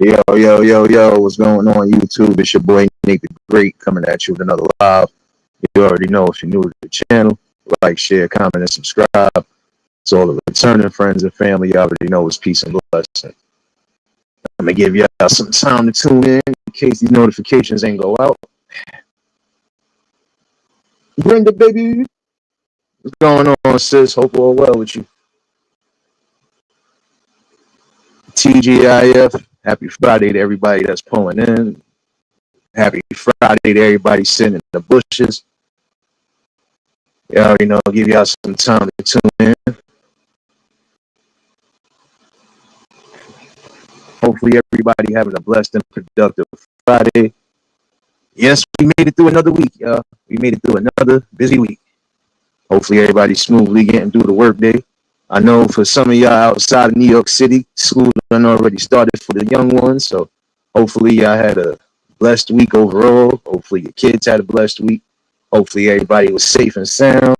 Yo, what's going on YouTube? It's your boy Nate the Great coming at you with another live. You already know if you're new to the channel, like, share, comment, and subscribe. To all the returning friends and family, you already know it's peace and blessing. I'm going to give y'all some time to tune in case these notifications ain't go out. Brenda, baby, what's going on, sis? Hope all well with you. TGIF, happy Friday to everybody that's pulling in. Happy Friday to everybody sitting in the bushes. You already know, give y'all some time to tune in. Hopefully everybody having a blessed and productive Friday. Yes, we made it through another week, y'all. We made it through another busy week. Hopefully everybody's smoothly getting through the work day. I know for some of y'all outside of New York City, school done already started for the young ones. So hopefully y'all had a blessed week overall. Hopefully your kids had a blessed week. Hopefully everybody was safe and sound.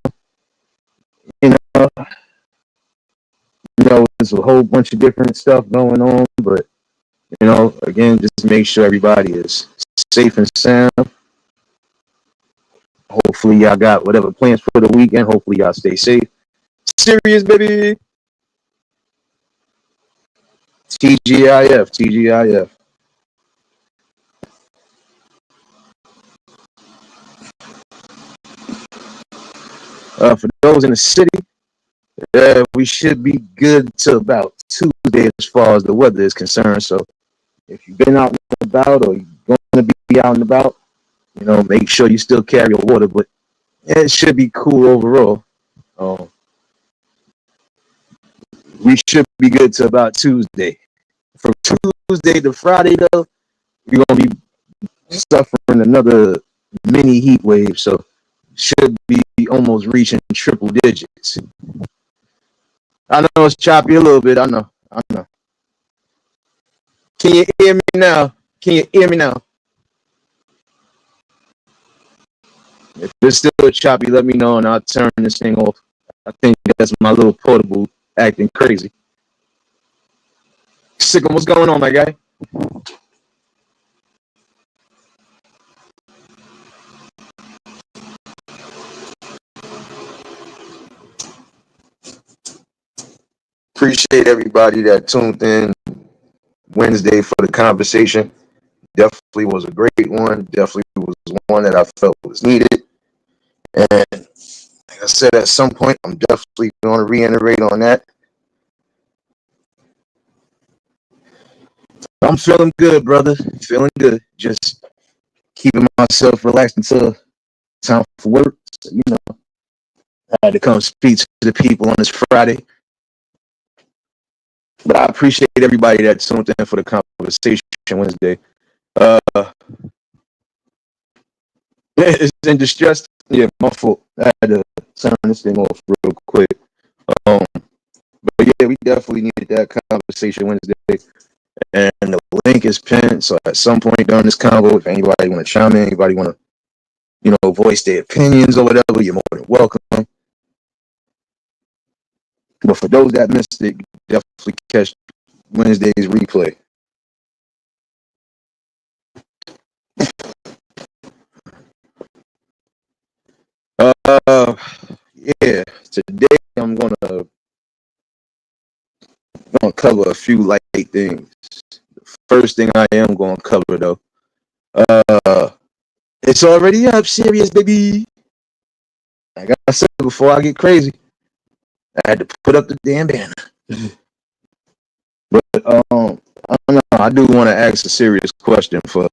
You know, there's a whole bunch of different stuff going on, but again, just make sure everybody is safe and sound. Hopefully y'all got whatever plans for the weekend. Hopefully y'all stay safe. Serious, baby. TGIF. For those in the city, we should be good till about Tuesday as far as the weather is concerned. So if you've been out and about or you're going to be out and about, make sure you still carry your water. But it should be cool overall. We should be good till about Tuesday. From Tuesday to Friday, though, we're going to be suffering another mini heat wave. So should be almost reaching triple digits. I know it's choppy a little bit. I know. Can you hear me now? If it's still choppy, let me know and I'll turn this thing off. I think that's my little portable acting crazy. Sickum, what's going on, my guy? Appreciate everybody that tuned in Wednesday for the conversation. Definitely was a great one. Definitely was one that I felt was needed. And like I said, at some point, I'm definitely going to reiterate on that. I'm feeling good, brother. Feeling good. Just keeping myself relaxed until time for work. So, I had to come speak to the people on this Friday. But I appreciate everybody that tuned in for the conversation Wednesday. It's in distress. Yeah, my fault. I had to turn this thing off real quick. But yeah, we definitely needed that conversation Wednesday. And the link is pinned. So at some point during this convo, if anybody want to chime in, anybody want to, voice their opinions or whatever, you're more than welcome. But for those that missed it, definitely catch Wednesday's replay. Yeah, today I'm gonna cover a few light things. The first thing I am gonna cover though, it's already up, serious baby. Like I said before, I get crazy, I had to put up the damn banner. But I don't know. I do want to ask a serious question for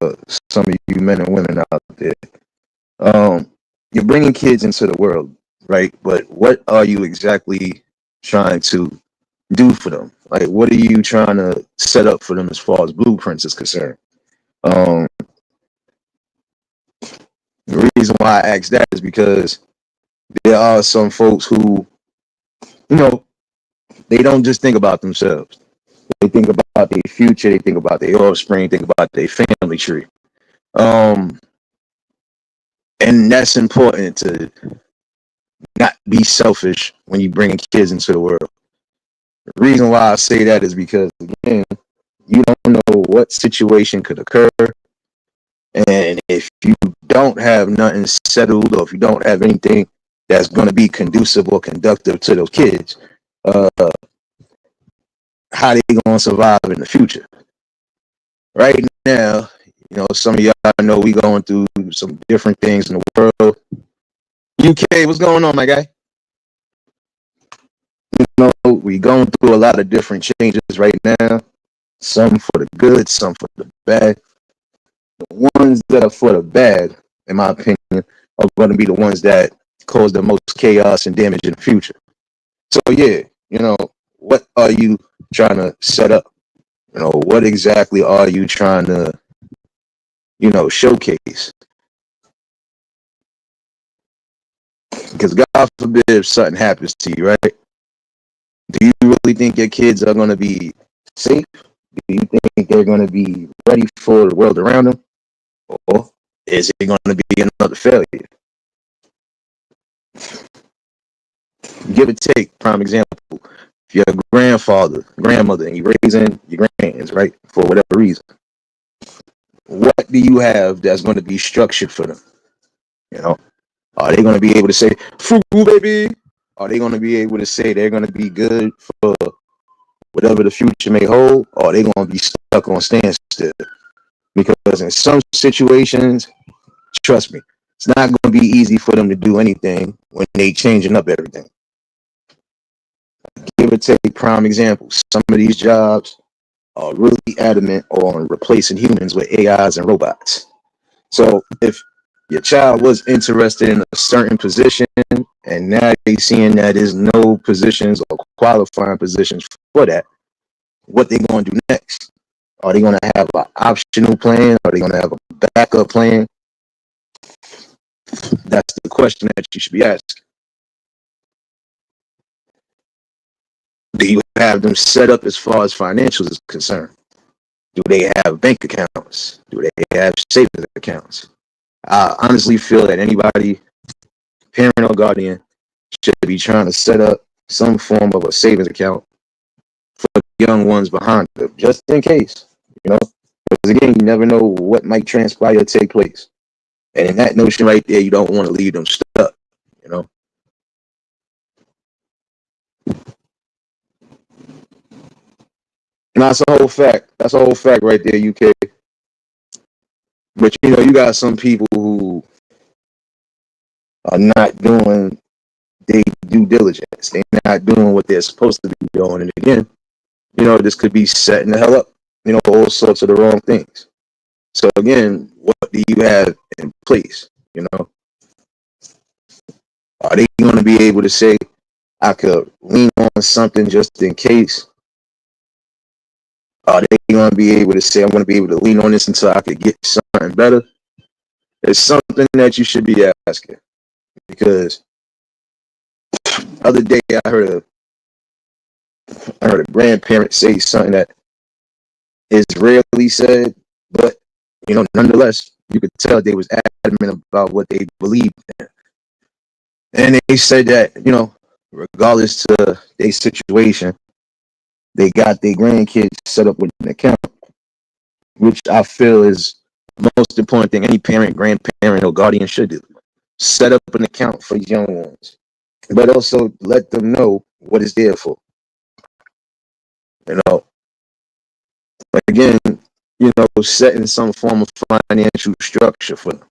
some of you men and women out there. You're bringing kids into the world, right? But what are you exactly trying to do for them? Like, what are you trying to set up for them as far as blueprints is concerned? The reason why I ask that is because there are some folks who, they don't just think about themselves. They think about their future. They think about their offspring. Think about their family tree. And that's important to not be selfish when you bring kids into the world. The reason why I say that is because, again, you don't know what situation could occur. And if you don't have nothing settled, or if you don't have anything that's going to be conducive or conductive to those kids, uh, how they going to survive in the future? Right now, some of y'all know we going through some different things in the world. UK, what's going on, my guy? We going through a lot of different changes right now. Some for the good, some for the bad. The ones that are for the bad, in my opinion, are going to be the ones that cause the most chaos and damage in the future. So yeah, what are you trying to set up? What exactly are you trying to, showcase? Because God forbid if something happens to you, right? Do you really think your kids are going to be safe? Do you think they're going to be ready for the world around them? Or is it going to be another failure? Give or take, prime example. If you're a grandmother, and you're raising your grands, right, for whatever reason, what do you have that's going to be structured for them? Are they going to be able to say, "Frugal baby"? Are they going to be able to say they're going to be good for whatever the future may hold? Or are they going to be stuck on standstill? Because in some situations, trust me, it's not going to be easy for them to do anything when they changing up everything. Give or take, prime example, some of these jobs are really adamant on replacing humans with AIs and robots. So if your child was interested in a certain position and now they seeing that there's no positions or qualifying positions for that, what they going to do next? Are they going to have an optional plan? Are they going to have a backup plan? That's the question that you should be asking. Do you have them set up as far as financials is concerned? Do they have bank accounts? Do they have savings accounts? I honestly feel that anybody, parent or guardian, should be trying to set up some form of a savings account for the young ones behind them, just in case, Because again, you never know what might transpire or take place. And in that notion right there, you don't want to leave them stuck, And that's a whole fact. That's a whole fact right there, UK. But you got some people who are not doing their due diligence. They're not doing what they're supposed to be doing. And again, this could be setting the hell up, all sorts of the wrong things. So again, what do you have in place? Are they going to be able to say, I could lean on something just in case? Are they going to be able to say, I'm going to be able to lean on this until I could get something better? It's something that you should be asking. Because the other day I heard a grandparent say something that is rarely said, but nonetheless, you could tell they was adamant about what they believed in. And they said that, regardless to their situation, they got their grandkids set up with an account, which I feel is the most important thing any parent, grandparent, or guardian should do. Set up an account for young ones, but also let them know what it's there for. Again, setting some form of financial structure for them.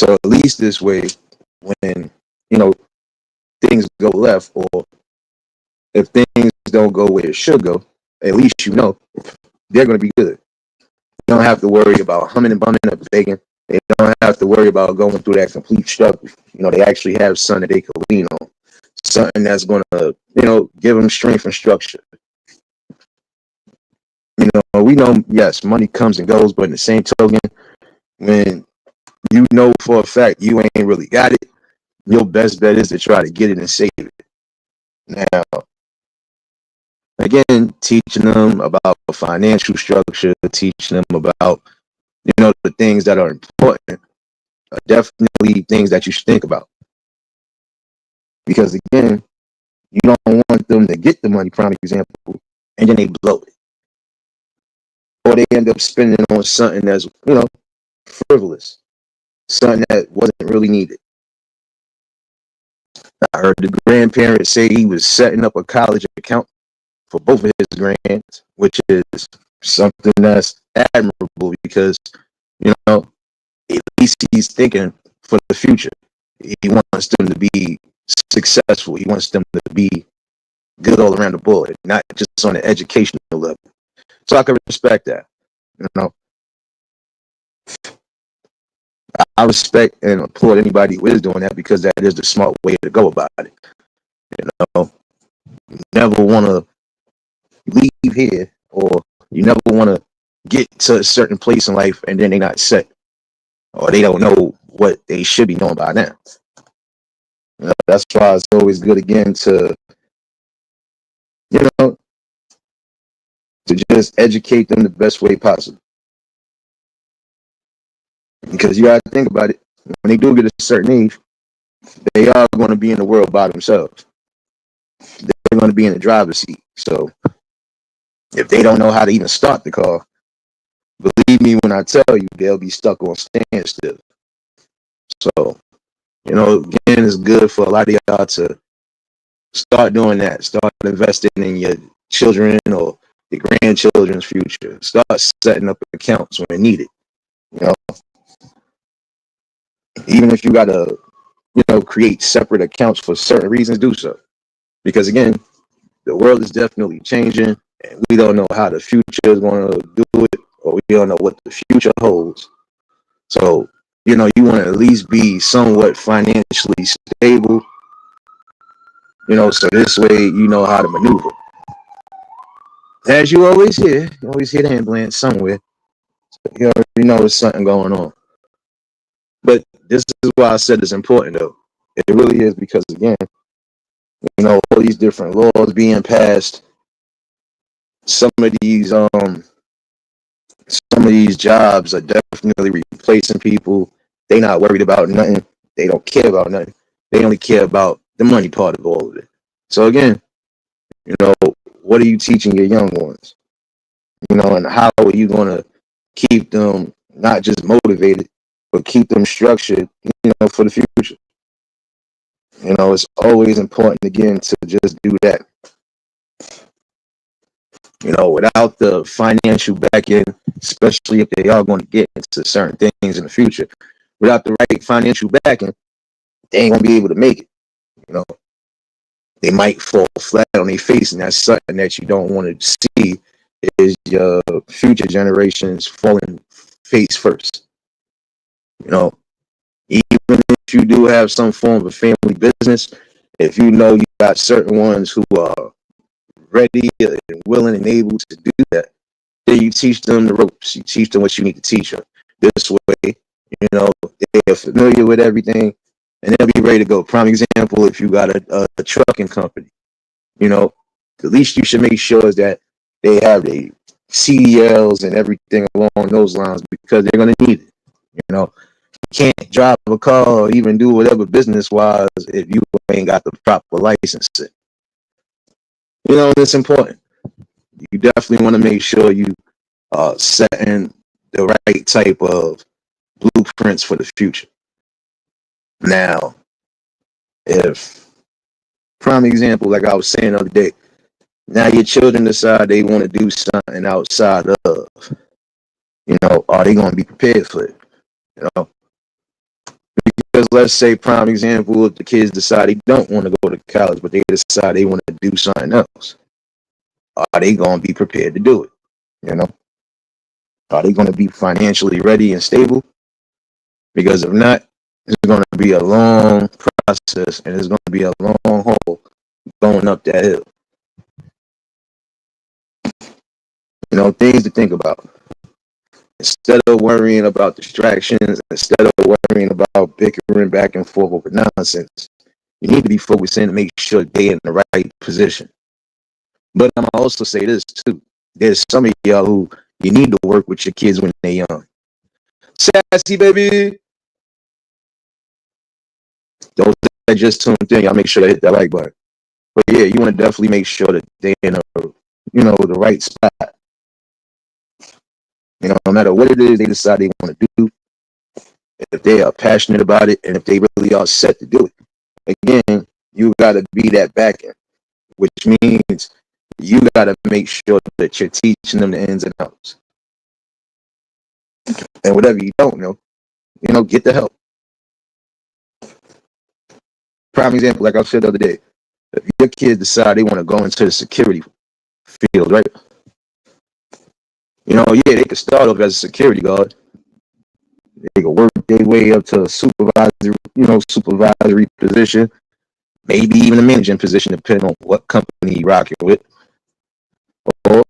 So at least this way, when, things go left, or if things don't go where it should go, at least they're going to be good. You don't have to worry about humming and bumming or begging. They don't have to worry about going through that complete struggle. They actually have something that they can lean on, something that's going to, give them strength and structure. We know, yes, money comes and goes, but in the same token, when you know for a fact you ain't really got it, your best bet is to try to get it and save it. Now, again, teaching them about financial structure, teaching them about, the things that are important are definitely things that you should think about. Because again, you don't want them to get the money, prime example, and then they blow it. or they end up spending on something that's, frivolous, something that wasn't really needed. I heard the grandparents say he was setting up a college account for both of his grands, which is something that's admirable because, at least he's thinking for the future. He wants them to be successful. He wants them to be good all around the board, not just on the educational level. So I can respect that. You know, I respect and applaud anybody who is doing that because that is the smart way to go about it. You know, you never want to leave here, or you never want to get to a certain place in life and then they're not set, or they don't know what they should be knowing by now. That's why it's always good again to, you know, to just educate them the best way possible. Because you got to think about it. When they do get a certain age, they are going to be in the world by themselves. They're going to be in the driver's seat. So if they don't know how to even start the car, believe me when I tell you, they'll be stuck on standstill. So, again, it's good for a lot of y'all to start doing that. Start investing in your children or your grandchildren's future. Start setting up accounts when needed. Even if you got to, create separate accounts for certain reasons, do so. Because again, the world is definitely changing and we don't know how the future is going to do it, or we don't know what the future holds. So, you want to at least be somewhat financially stable, so this way you know how to maneuver. As you always hear the ambulance somewhere. So you already know there's something going on. But this is why I said it's important, though. It really is because, again, all these different laws being passed, some of these jobs are definitely replacing people. They not worried about nothing. They don't care about nothing. They only care about the money part of all of it. So again, what are you teaching your young ones? And how are you going to keep them not just motivated, but keep them structured, for the future? It's always important, again, to just do that. Without the financial backing, especially if they are going to get into certain things in the future, without the right financial backing, they ain't going to be able to make it. They might fall flat on their face, and that's something that you don't want to see, is your future generations falling face first. Even if you do have some form of a family business, if you got certain ones who are ready and willing and able to do that, then you teach them the ropes. You teach them what you need to teach them. This way, they're familiar with everything and they'll be ready to go. Prime example, if you got a trucking company, the least you should make sure is that they have the CDLs and everything along those lines, because they're going to need it. You can't drive a car or even do whatever business wise if you ain't got the proper license. It's important. You definitely want to make sure you are setting the right type of blueprints for the future. Now, if, prime example, like I was saying the other day, now your children decide they want to do something outside of, are they going to be prepared for it? Because let's say, prime example, if the kids decide they don't want to go to college, but they decide they want to do something else, are they going to be prepared to do it? Are they going to be financially ready and stable? Because if not, it's going to be a long process and it's going to be a long haul going up that hill. Things to think about. Instead of worrying about distractions, instead of worrying about bickering back and forth over nonsense, you need to be focusing to make sure they're in the right position. But I'm gonna also say this too. There's some of y'all who you need to work with your kids when they're young. Sassy baby. Those that just tuned in, y'all make sure to hit that like button. But yeah, you want to definitely make sure that they're in the right spot. No matter what it is they decide they want to do, if they are passionate about it and if they really are set to do it, again, you got to be that backend, which means you got to make sure that you're teaching them the ins and outs. And whatever you don't know, get the help. Prime example, like I said the other day, if your kids decide they want to go into the security field, right? Yeah, they could start off as a security guard. They could work their way up to a supervisory position, maybe even a managing position, depending on what company you're rocking with. Or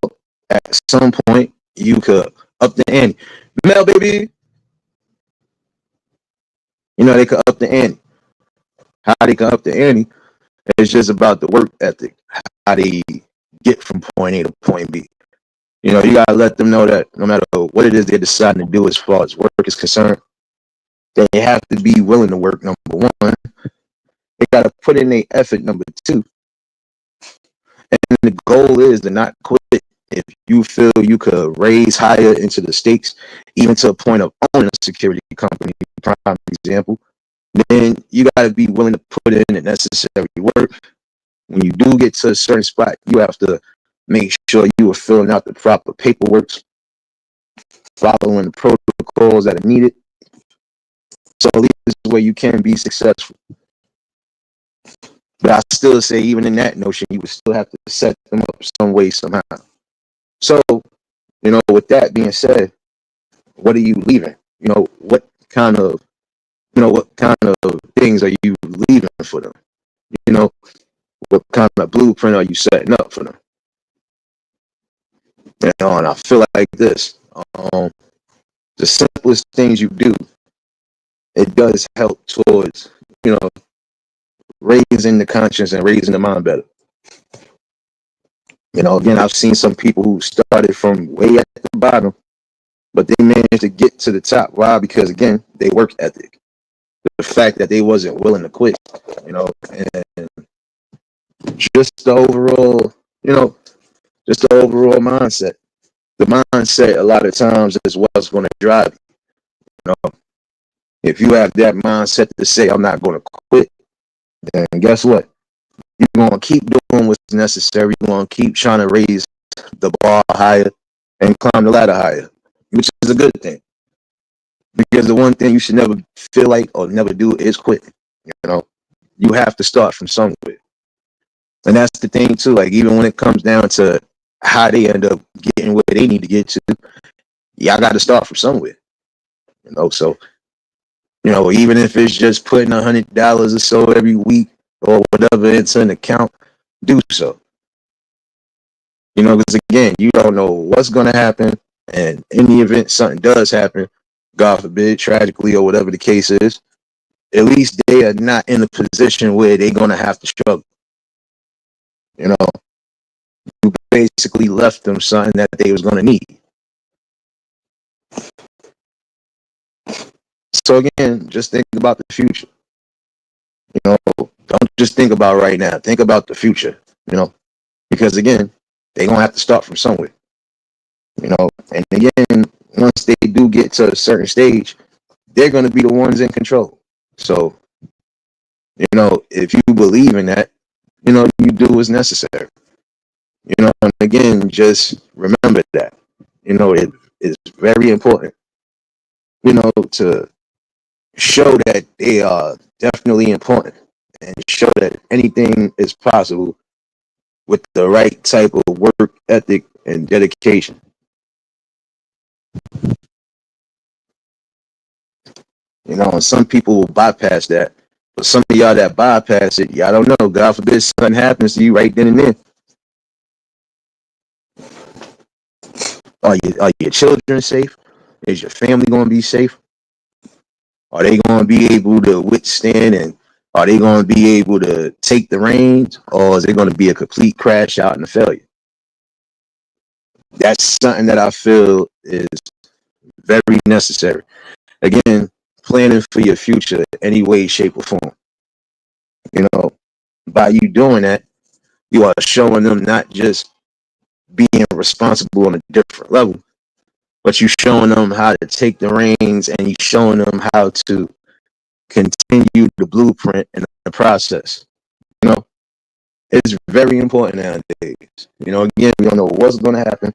at some point, you could up the ante. Mel, baby, they could up the ante. How they can up the ante, it's just about the work ethic, how they get from point A to point B. You gotta let them know that no matter what it is they're deciding to do as far as work is concerned, they have to be willing to work, number one. They gotta put in their effort, number two. And the goal is to not quit. If you feel you could raise higher into the stakes, even to a point of owning a security company, prime example, then you gotta be willing to put in the necessary work. When you do get to a certain spot, you have to make sure you are filling out the proper paperwork, following the protocols that are needed. So at least this is where you can be successful. But I still say, even in that notion, you would still have to set them up some way, somehow. So, with that being said, what are you leaving? What kind of, things are you leaving for them? What kind of blueprint are you setting up for them? And I feel like this. The simplest things you do, it does help towards, raising the conscience and raising the mind better. Again, I've seen some people who started from way at the bottom, but they managed to get to the top. Why? Because again, they work ethic. The fact that they wasn't willing to quit, and just the overall, just the overall mindset. The mindset a lot of times is what's going to drive you. If you have that mindset to say, I'm not going to quit, then guess what? You're going to keep doing what's necessary. You're going to keep trying to raise the bar higher and climb the ladder higher, which is a good thing. Because the one thing you should never feel like or never do is quit. You have to start from somewhere. And that's the thing too. Like, even when it comes down to how they end up getting where they need to get to, y'all got to start from somewhere. So even if it's just putting $100 or so every week or whatever into an account, do so. Because again, you don't know what's going to happen, and in the event something does happen, God forbid, tragically or whatever the case is, at least they are not in a position where they're going to have to struggle. You basically left them something that they was going to need. So again, just think about the future. Don't just think about right now. Think about the future. Because again, they're gonna have to start from somewhere. And again, once they do get to a certain stage, they're gonna be the ones in control. So, if you believe in that, you do what's necessary. And again, just remember that. It is very important. To show that they are definitely important and show that anything is possible with the right type of work ethic and dedication. And some people will bypass that. But some of y'all that bypass it, y'all don't know. God forbid something happens to you right then and there. Are your children safe? Is your family going to be safe? Are they going to be able to withstand, and are they going to be able to take the reins, or is it going to be a complete crash out and a failure? That's something that I feel is very necessary. Again, planning for your future any way, shape, or form. By you doing that, you are showing them not just being responsible on a different level, but you're showing them how to take the reins and you're showing them how to continue the blueprint in the process. You know, it's very important nowadays. You know, again, we don't know what's going to happen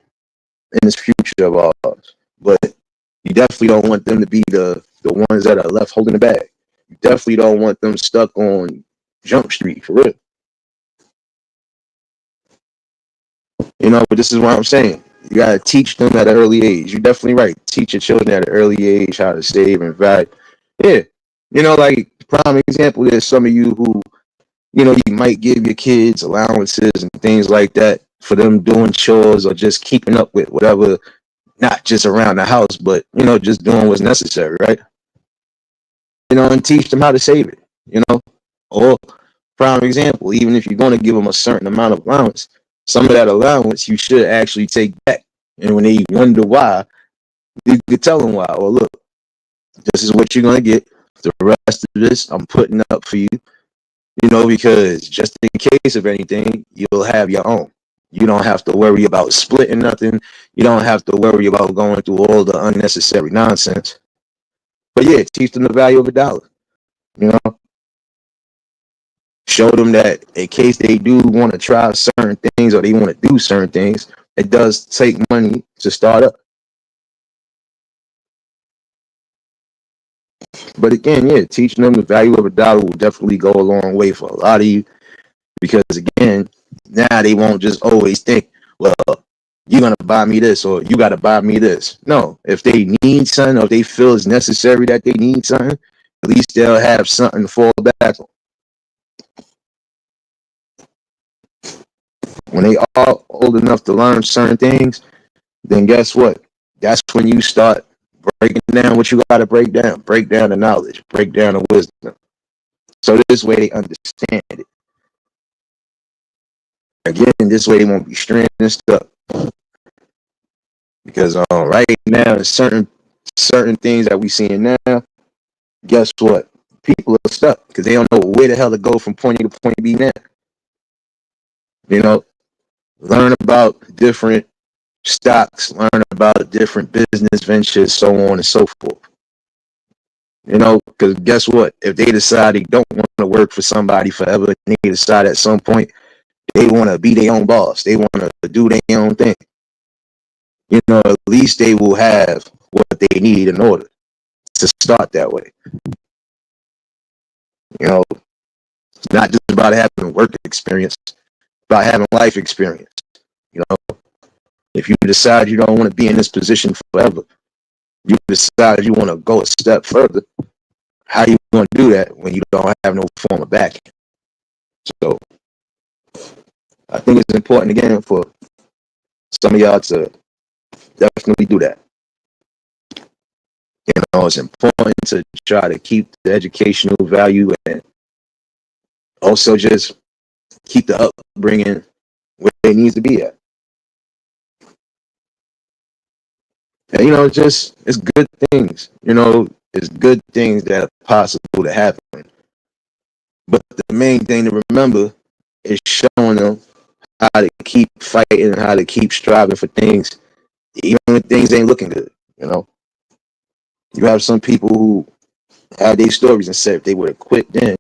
in this future of ours, but you definitely don't want them to be the ones that are left holding the bag. You definitely don't want them stuck on Jump Street for real. You know, but this is what I'm saying. You gotta teach them at an early age. You're definitely right. Teach your children at an early age how to save and invest. Yeah. You know, like prime example is some of you who, you know, you might give your kids allowances and things like that for them doing chores or just keeping up with whatever, not just around the house, but you know, just doing what's necessary, right? You know, and teach them how to save it, you know. Or prime example, even if you're going to give them a certain amount of allowance, some of that allowance you should actually take back. And when they wonder why, you could tell them why. Or look, this is what you're going to get. The rest of this, I'm putting up for you, you know, because just in case of anything, you'll have your own. You don't have to worry about splitting nothing. You don't have to worry about going through all the unnecessary nonsense. But yeah, teach them the value of a dollar, you know. Show them that in case they do want to try certain things or they want to do certain things, it does take money to start up. But again, yeah, teaching them the value of a dollar will definitely go a long way for a lot of you because again, now they won't just always think, well, you're gonna buy me this or you gotta buy me this. No, if they need something or if they feel it's necessary that they need something, at least they'll have something to fall back on. When they are old enough to learn certain things, then guess what? That's when you start breaking down what you got to break down the knowledge, break down the wisdom. So this way they understand it. Again, this way they won't be stranded and stuck. Because right now, certain things that we seeing now, guess what? People are stuck because they don't know where the hell to go from point A to point B now. You know, learn about different stocks, learn about different business ventures, so on and so forth. You know, because guess what? If they decide they don't want to work for somebody forever, they decide at some point they want to be their own boss. They want to do their own thing. You know, at least they will have what they need in order to start that way. You know, it's not just about having work experience, it's about having life experience. You know, if you decide you don't want to be in this position forever, you decide you want to go a step further, how are you going to do that when you don't have no form of backing? So I think it's important again for some of y'all to definitely do that. You know, it's important to try to keep the educational value and also just keep the upbringing where it needs to be at. And, you know, it's good things. You know, it's good things that are possible to happen. But the main thing to remember is showing them how to keep fighting, how to keep striving for things, even when things ain't looking good. You know, you have some people who had their stories and said if they would have quit then,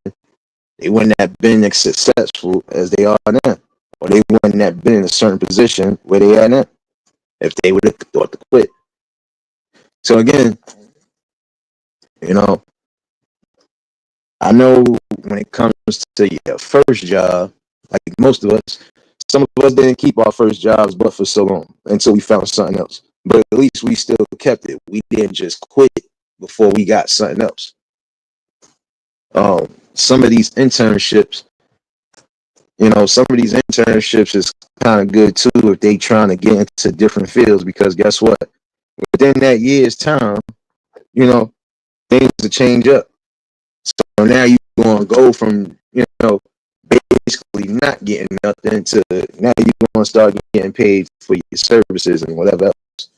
they wouldn't have been as successful as they are now, or they wouldn't have been in a certain position where they are now if they would have thought to quit. So again, you know, I know when it comes to your first job, like most of us, some of us didn't keep our first jobs but for so long until we found something else. But at least we still kept it. We didn't just quit before we got something else. Some of these internships, you know, some of these internships is kind of good too if they trying to get into different fields because guess what? Within that year's time, you know, things will change up. So now you're going to go from, you know, basically not getting nothing to now you're going to start getting paid for your services and whatever else.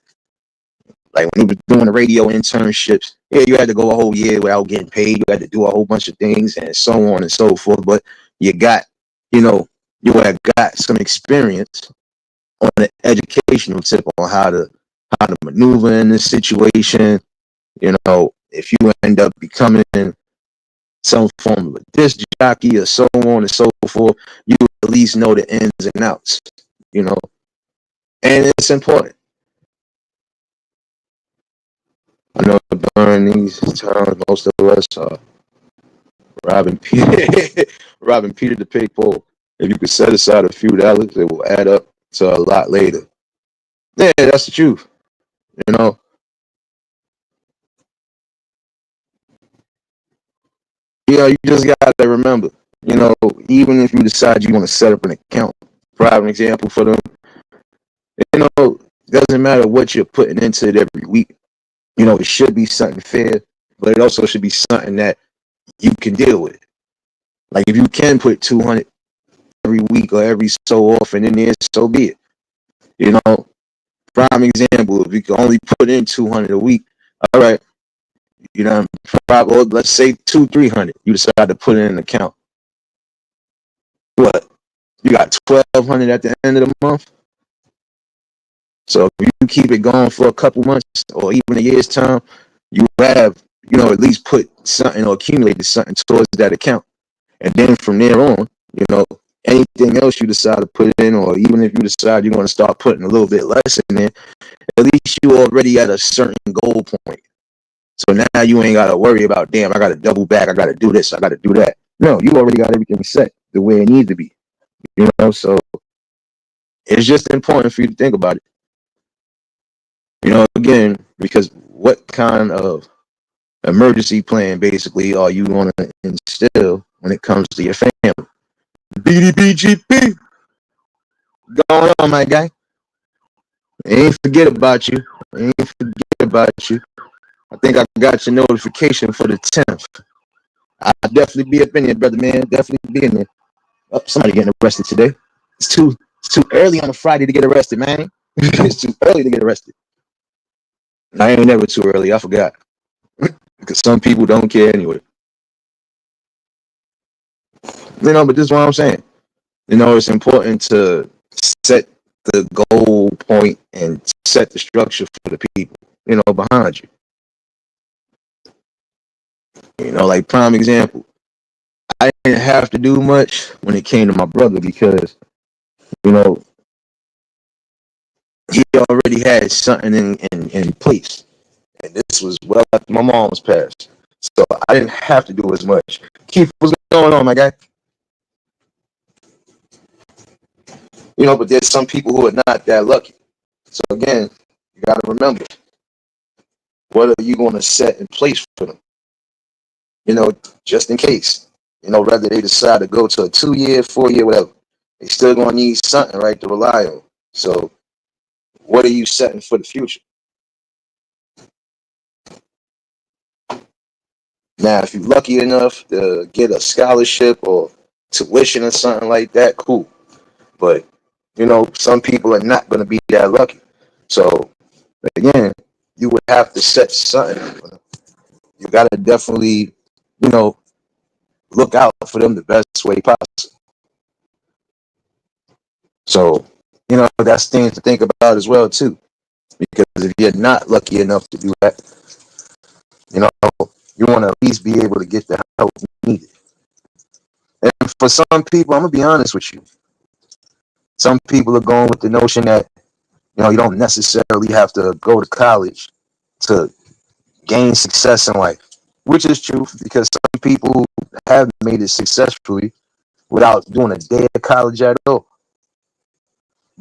Like when you were doing the radio internships, yeah, you had to go a whole year without getting paid. You had to do a whole bunch of things and so on and so forth. But you got, you know, you have got some experience on the educational tip on how to how to maneuver in this situation. You know, if you end up becoming some form of a disc jockey or so on and so forth, you at least know the ins and outs, you know, and it's important. I know during these times, most of us are robbing Peter, robbing Peter to pay Paul. If you could set aside a few dollars, it will add up to a lot later. Yeah, that's the truth. You know, yeah, you just gotta remember. You know, even if you decide you want to set up an account, private example for them, you know, it doesn't matter what you're putting into it every week. You know, it should be something fair, but it also should be something that you can deal with. Like if you can put 200 every week or every so often in there, so be it. You know, prime example, if you can only put in 200 a week, all right, you know, probably let's say 300. You decide to put in an account. What? You got 1,200 at the end of the month. So if you keep it going for a couple months or even a year's time, you have, you know, at least put something or accumulated something towards that account. And then from there on, you know, anything else you decide to put in, or even if you decide you're going to start putting a little bit less in there, at least you already at a certain goal point. So now you ain't got to worry about, damn, I got to double back. I got to do this. I got to do that. No, you already got everything set the way it needs to be, you know? So it's just important for you to think about it. You know, again, because what kind of emergency plan basically are you going to instill when it comes to your family? BDBGP, going on, my guy. Ain't forget about you. Ain't forget about you. I think I got your notification for the 10th. I'll definitely be up in there, brother, man. Definitely be in there. Oh, somebody getting arrested today. It's too early on a Friday to get arrested, man. It's too early to get arrested. I ain't never too early. I forgot. Because some people don't care anyway. You know, but this is what I'm saying. You know, it's important to set the goal point and set the structure for the people, you know, behind you. You know, like prime example, I didn't have to do much when it came to my brother because, you know, he already had something in place. And this was well after my mom was passed. So I didn't have to do as much. Keith, what's going on, my guy? You know, but there's some people who are not that lucky. So again, you got to remember, what are you going to set in place for them? You know, just in case. You know, whether they decide to go to a 2 year, 4 year, whatever, they still going to need something, right, to rely on. So what are you setting for the future? Now, if you're lucky enough to get a scholarship or tuition or something like that, cool. But, you know, some people are not going to be that lucky. So, again, you would have to set something. You got to definitely, you know, look out for them the best way possible. So, you know, that's things to think about as well, too. Because if you're not lucky enough to do that, you know, you want to at least be able to get the help needed. And for some people, I'm going to be honest with you. Some people are going with the notion that, you know, you don't necessarily have to go to college to gain success in life, which is true because some people have made it successfully without doing a day of college at all.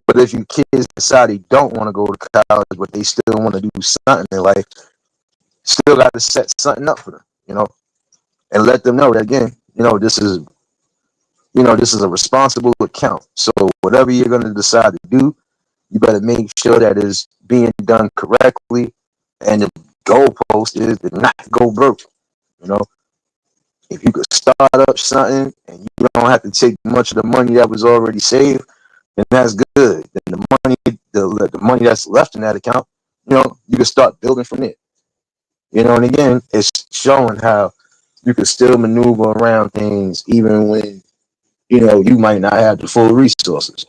But if you kids decide they don't want to go to college, but they still want to do something in life, still got to set something up for them, you know, and let them know that again, this is a responsible account. So whatever you're going to decide to do, you better make sure that is being done correctly, and the goalpost is to not go broke. You know, if you could start up something and you don't have to take much of the money that was already saved, then that's good. Then the money that's left in that account, you know, you can start building from it. You know, and again, it's showing how you can still maneuver around things even when, you know, you might not have the full resources.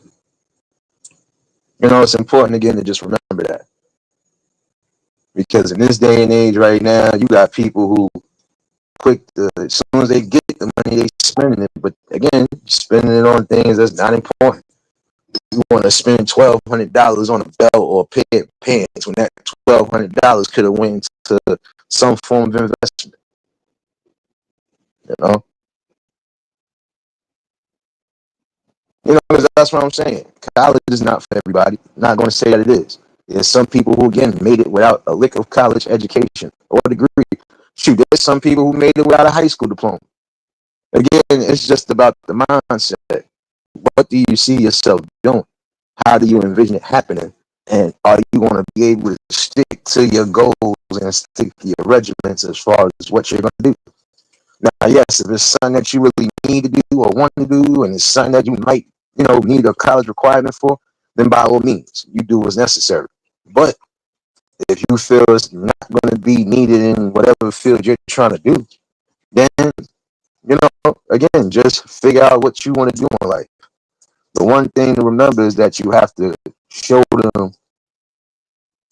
You know, it's important again to just remember that. Because in this day and age right now, you got people who quick to, as soon as they get the money, they spending it. But again, spending it on things that's not important. You want to spend $1,200 on a belt or a pair of pants when that $1,200 could have went to some form of investment. You know, that's what I'm saying. College is not for everybody. I'm not going to say that it is. There's some people who again made it without a lick of college education or degree. Shoot, there's some people who made it without a high school diploma. Again, it's just about the mindset. What do you see yourself doing? How do you envision it happening? And are you going to be able to stick to your goals and stick to your regiments as far as what you're going to do? Now, yes, if it's something that you really need to do or want to do, and it's something that you might, need a college requirement for, then by all means, you do what's necessary. But if you feel it's not going to be needed in whatever field you're trying to do, then, again, just figure out what you want to do in life. The one thing to remember is that you have to show them,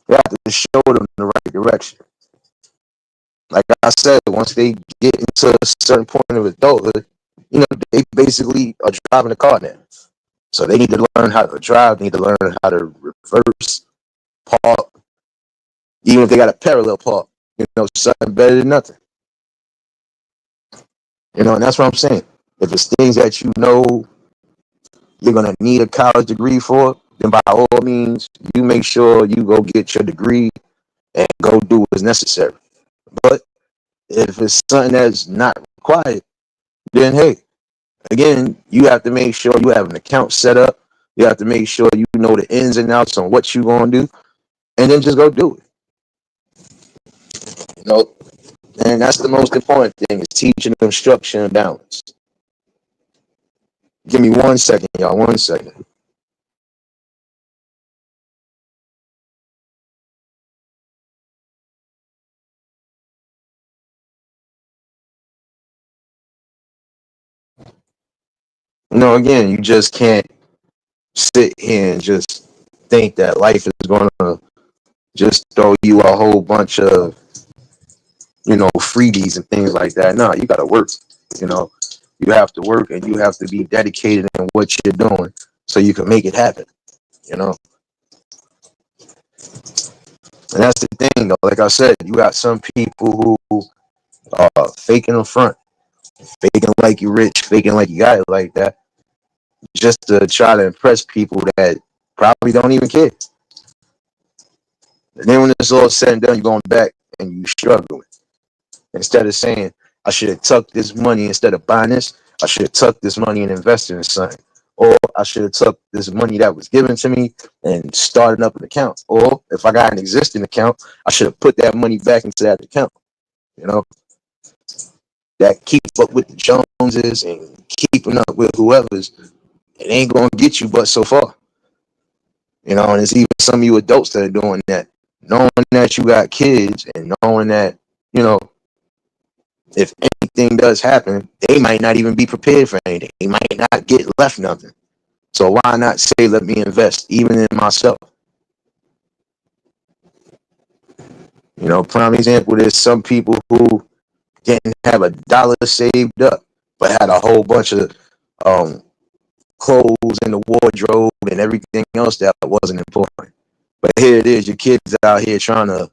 the right direction. Like I said, once they get into a certain point of adulthood, they basically are driving a car now. So they need to learn how to drive, they need to learn how to reverse, park, even if they got a parallel park, something better than nothing. And that's what I'm saying. If it's things that you're going to need a college degree for, then by all means, you make sure you go get your degree and go do what's necessary. But if it's something that's not required, then hey, again, you have to make sure you have an account set up. You have to make sure you know the ins and outs on what you're going to do, and then just go do it. And that's the most important thing is teaching them structure and balance. Give me 1 second, y'all. 1 second. Again, you just can't sit here and just think that life is going to just throw you a whole bunch of, freebies and things like that. No, you got to work. You have to work and you have to be dedicated in what you're doing so you can make it happen. And that's the thing, though. Like I said, you got some people who are faking in front, faking like you rich, faking like you got it like that, just to try to impress people that probably don't even care. And then when it's all said and done, you're going back and you struggling. Instead of saying, I should have tucked this money instead of buying this, I should have tucked this money and invested in something. Or I should have took this money that was given to me and started up an account. Or if I got an existing account, I should have put that money back into that account. That keep up with the Joneses and keeping up with whoever's, it ain't going to get you but so far. And it's even some of you adults that are doing that, knowing that you got kids and knowing that, if anything does happen, they might not even be prepared for anything. They might not get left nothing. So why not say, let me invest even in myself? Prime example, there's some people who didn't have a dollar saved up, but had a whole bunch of clothes in the wardrobe and everything else that wasn't important. But here it is, your kids out here trying to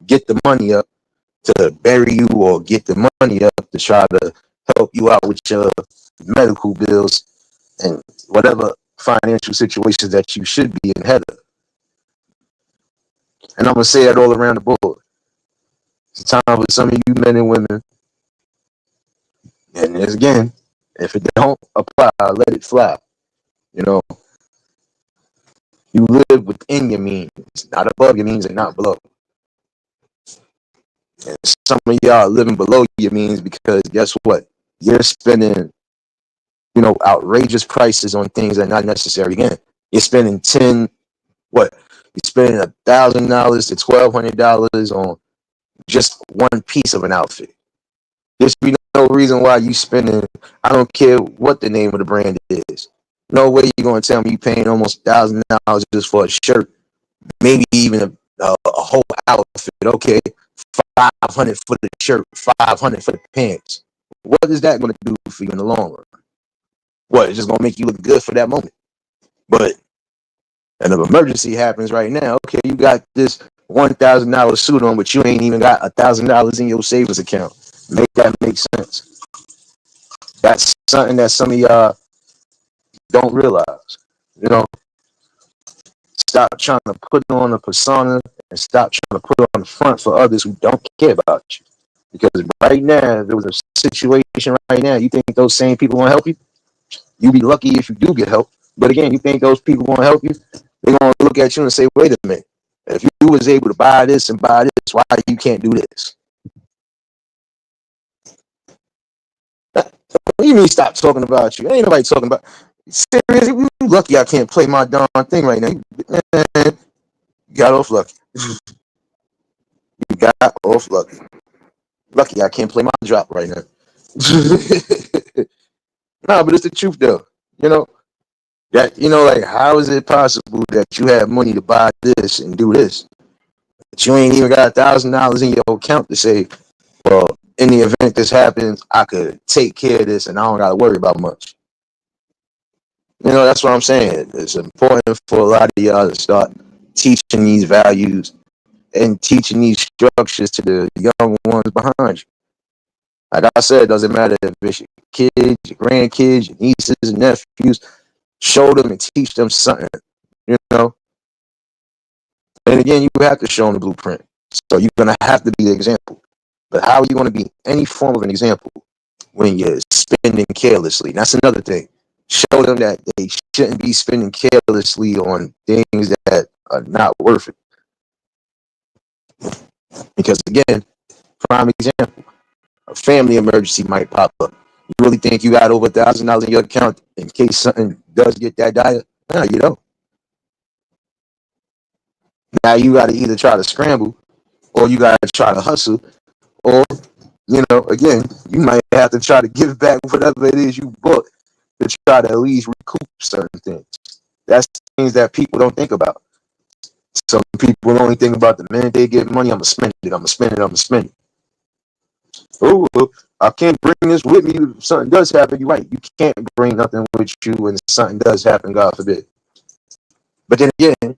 get the money up to bury you or get the money up to try to help you out with your medical bills and whatever financial situations that you should be in head of. And I'm going to say that all around the board. It's time for some of you men and women. And again, if it don't apply, let it fly. You live within your means, not above your means and not below. And some of y'all are living below your means because guess what? You're spending, outrageous prices on things that are not necessary. Again, you're spending you're spending $1,000 to $1,200 on just one piece of an outfit. There should be no reason why you spending, I don't care what the name of the brand is. No way you're going to tell me you're paying almost $1,000 just for a shirt, maybe even a whole outfit. Okay, 500 for the shirt, 500 for the pants. What is that going to do for you in the long run? What? It's just going to make you look good for that moment. But an emergency happens right now. Okay, you got this $1,000 suit on, but you ain't even got $1,000 in your savings account. Make that make sense. That's something that some of y'all don't realize. You know, stop trying to put on a persona and stop trying to put on the front for others who don't care about you. Because right now, there was a situation right now. You think those same people want to help you? You be lucky if you do get help. But again, you think those people want to help you? They're going to look at you and say, wait a minute. If you was able to buy this and buy this, why you can't do this? What do you mean stop talking about you? Ain't nobody talking about. Seriously, you lucky I can't play my darn thing right now. You got off lucky. You got off lucky. Lucky I can't play my drop right now. Nah, but it's the truth though. You know, like how is it possible that you have money to buy this and do this? But you ain't even got $1,000 in your account to say, well, in the event this happens, I could take care of this and I don't gotta worry about much. You know, that's what I'm saying. It's important for a lot of y'all to start teaching these values and teaching these structures to the young ones behind you. Like I said, it doesn't matter if it's your kids, your grandkids, your nieces, and nephews. Show them and teach them something, you know. And again, you have to show them the blueprint. So you're going to have to be the example. But how are you going to be any form of an example when you're spending carelessly? That's another thing. Show them that they shouldn't be spending carelessly on things that are not worth it. Because again, prime example, a family emergency might pop up. You really think you got over $1,000 in your account in case something does get that dire? No, you don't. Now you got to either try to scramble or you got to try to hustle, or, you know, again, you might have to try to give back whatever it is you bought to try to at least recoup certain things. That's things that people don't think about. Some people only think about the minute they get money, I'm going to spend it, I'm going to spend it, I'm going to spend it. Oh, I can't bring this with me if something does happen. You're right. You can't bring nothing with you when something does happen, God forbid. But then again,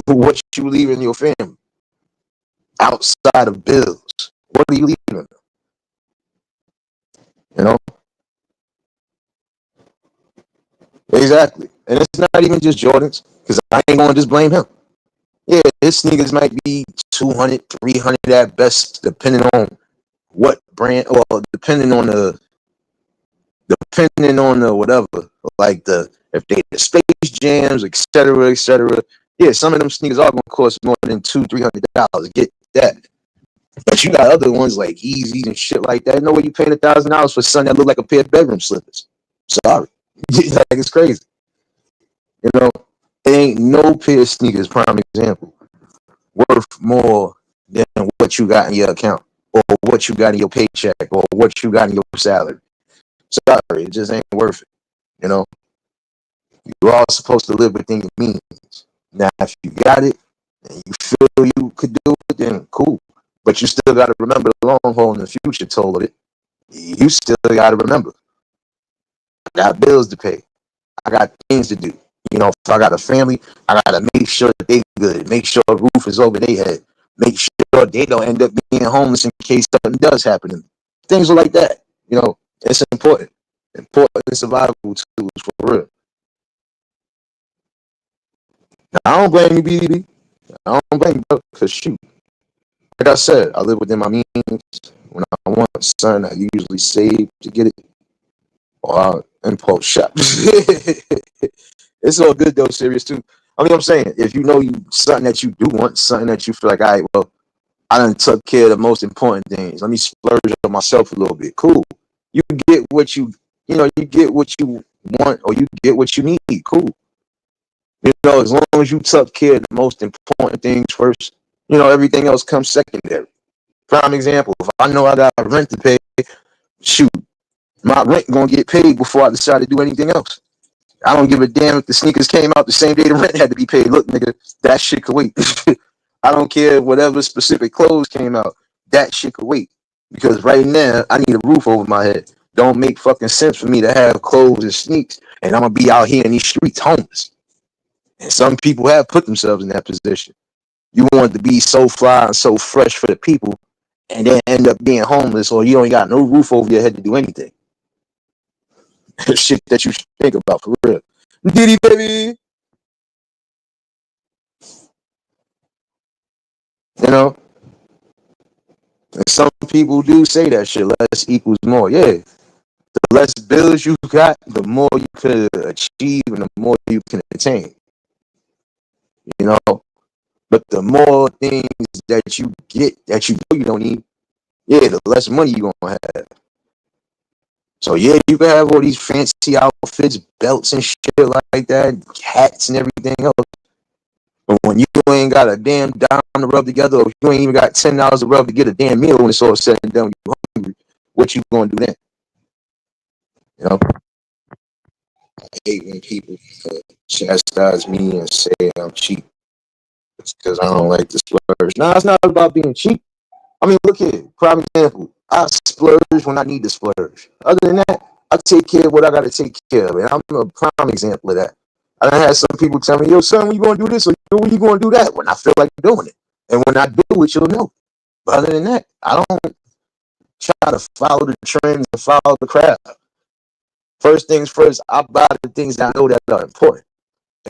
what you leave in your family outside of bills, what are you leaving them? You know? Exactly. And it's not even just Jordan's, because I ain't going to just blame him. Yeah, his sneakers might be 200, 300 at best, depending on what brand, or depending on the whatever, like if they the Space Jams, etc., etc. Yeah, some of them sneakers are gonna cost more than $200-300. Get that. But you got other ones like Yeezys and shit like that. No way you paying $1,000 for something that look like a pair of bedroom slippers. Sorry, like it's crazy. You know, there ain't no pair of sneakers, prime example, worth more than what you got in your account or what you got in your paycheck or what you got in your salary. Sorry, it just ain't worth it. You know, you're all supposed to live within your means. Now, if you got it and you feel you could do it, then cool. But you still got to remember the long haul in the future toll of it. You still got to remember, I got bills to pay. I got things to do. You know, if I got a family, I got to make sure that they good. Make sure the roof is over their head. Make sure they don't end up being homeless in case something does happen to them. Things like that. You know, it's important. Important survival tools for real. Now, I don't blame you, BDB. I don't blame you, because shoot, like I said, I live within my means. When I want something, I usually save to get it, or I'll impulse shop. It's all good though, serious too. I mean, I'm saying, if you know you something that you do want, something that you feel like, all right, well, I done took care of the most important things. Let me splurge on myself a little bit. Cool. You get what you get what you want, or you get what you need. Cool. You know, as long as you took care of the most important things first, you know, everything else comes secondary. Prime example, if I know I got rent to pay, shoot, my rent gonna get paid before I decide to do anything else. I don't give a damn if the sneakers came out the same day the rent had to be paid. Look, nigga, that shit could wait. I don't care whatever specific clothes came out. That shit could wait. Because right now, I need a roof over my head. Don't make fucking sense for me to have clothes and sneaks and I'm gonna be out here in these streets homeless. And some people have put themselves in that position. You want to be so fly and so fresh for the people and then end up being homeless or you ain't got no roof over your head to do anything. Shit that you should think about for real. Diddy baby. You know, and some people do say that shit less equals more. Yeah, the less bills you got, the more you could achieve and the more you can attain. You know, but the more things that you get that you know you don't need, yeah, the less money you gonna have. So yeah, you can have all these fancy outfits, belts and shit like that, hats and everything else. But when you ain't got a damn dime to rub together, or you ain't even got $10 to rub to get a damn meal when it's all said and done, you hungry, what you gonna do then? You know, I hate when people chastise me and say I'm cheap. It's because I don't like to splurge. Nah, it's not about being cheap. I mean, look here, prime example. I splurge when I need to splurge. Other than that, I take care of what I got to take care of. And I'm a prime example of that. I done had some people tell me, yo, son, when you going to do this or when you going to do that? When I feel like doing it. And when I do it, you'll know. But other than that, I don't try to follow the trends and follow the crowd. First things first, I buy the things that I know that are important.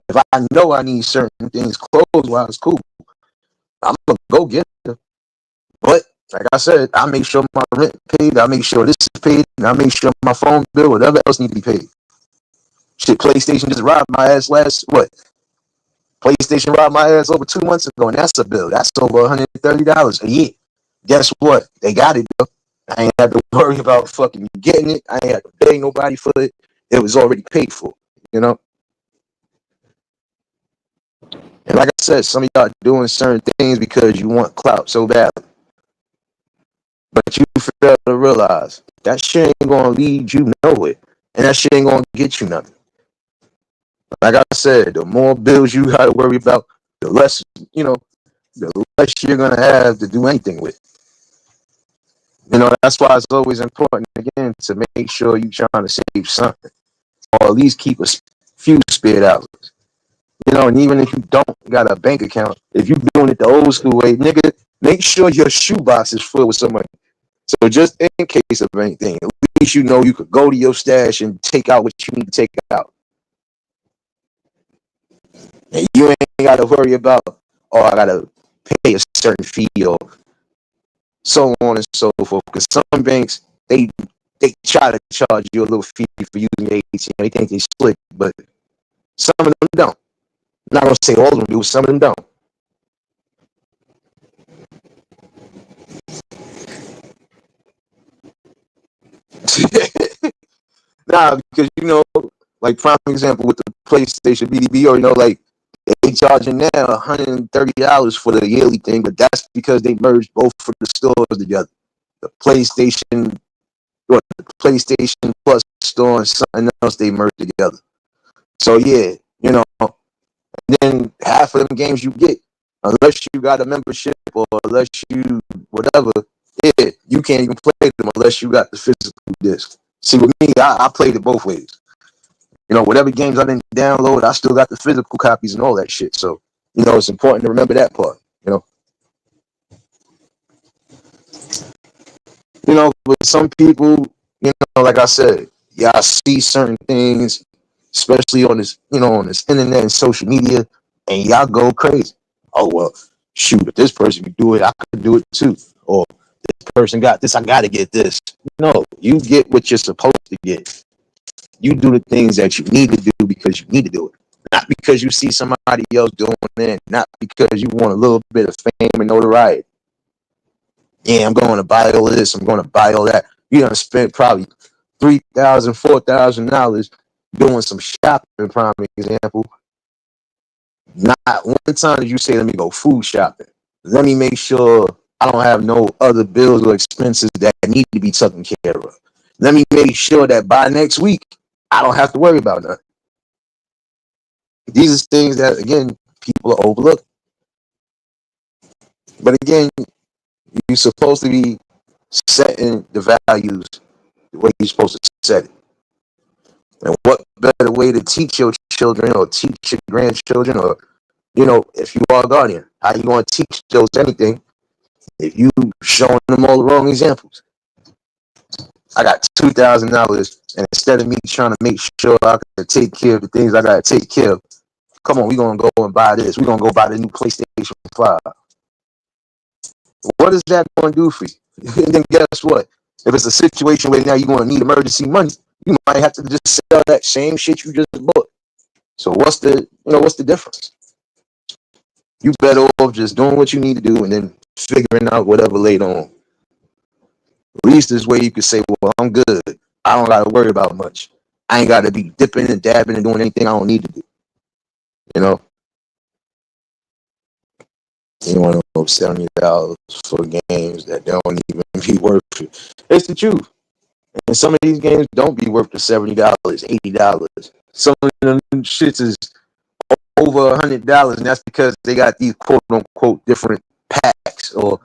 If I know I need certain things clothes-wise, cool. I'm going to go get them. But like I said, I make sure my rent paid. I make sure this is paid. And I make sure my phone bill, whatever else needs to be paid. Shit, PlayStation just robbed my ass PlayStation robbed my ass over 2 months ago, and that's a bill. That's over $130 a year. Guess what? They got it, though. I ain't had to worry about fucking getting it. I ain't had to pay nobody for it. It was already paid for, you know? And like I said, some of y'all doing certain things because you want clout so bad. But you fail to realize that shit ain't gonna lead you nowhere. And that shit ain't gonna get you nothing. Like I said, the more bills you gotta worry about, the less, the less you're gonna have to do anything with. That's why it's always important again to make sure you're trying to save something. Or at least keep a few spare dollars. And even if you don't got a bank account, if you're doing it the old school way, nigga, make sure your shoebox is full with some money. So just in case of anything, at least you know you could go to your stash and take out what you need to take out. And you ain't got to worry about, oh, I got to pay a certain fee or so on and so forth. Because some banks, they try to charge you a little fee for using your ATM. They think they slick, but some of them don't. I'm not going to say all of them do, some of them don't. Nah, because like prime example with the PlayStation BDB, or like they charging now $130 for the yearly thing, but that's because they merged both of the stores together. The PlayStation Plus store and something else they merged together. So yeah, then half of them games you get, unless you got a membership or unless you whatever, yeah, you can't even play them unless you got the physical disc. See, with me, I played it both ways. Whatever games I didn't download, I still got the physical copies and all that shit. So, it's important to remember that part. With some people, like I said, y'all see certain things, especially on this internet and social media, and y'all go crazy. Oh well, shoot, if this person can do it, I could do it too. Or this person got this, I gotta get this. No, you get what you're supposed to get. You do the things that you need to do because you need to do it. Not because you see somebody else doing it, not because you want a little bit of fame and notoriety. Yeah, I'm going to buy all this, I'm going to buy all that. You're gonna spend probably $3,000, $4,000 doing some shopping, prime example. Not one time did you say, let me go food shopping. Let me make sure I don't have no other bills or expenses that need to be taken care of. Let me make sure that by next week, I don't have to worry about nothing. These are things that, again, people are overlooked. But again, you're supposed to be setting the values the way you're supposed to set it. And what better way to teach your children or teach your grandchildren, or if you are a guardian, how you going to teach those anything if you showing them all the wrong examples? I got $2,000, and instead of me trying to make sure I can take care of the things I got to take care of, come on, we gonna go and buy this. We gonna go buy the new PlayStation 5. What is that gonna do for you? And then guess what? If it's a situation where now you're gonna need emergency money, you might have to just sell that same shit you just bought. So what's the difference? You better off just doing what you need to do and then figuring out whatever later on. At least this way you can say, well, I'm good. I don't gotta worry about much. I ain't gotta be dipping and dabbing and doing anything I don't need to do. You know, you want to go $70 for games that don't even be worth it. It's the truth. And some of these games don't be worth the $70, $80. Some of them shits is over $100, and that's because they got these quote unquote different packs or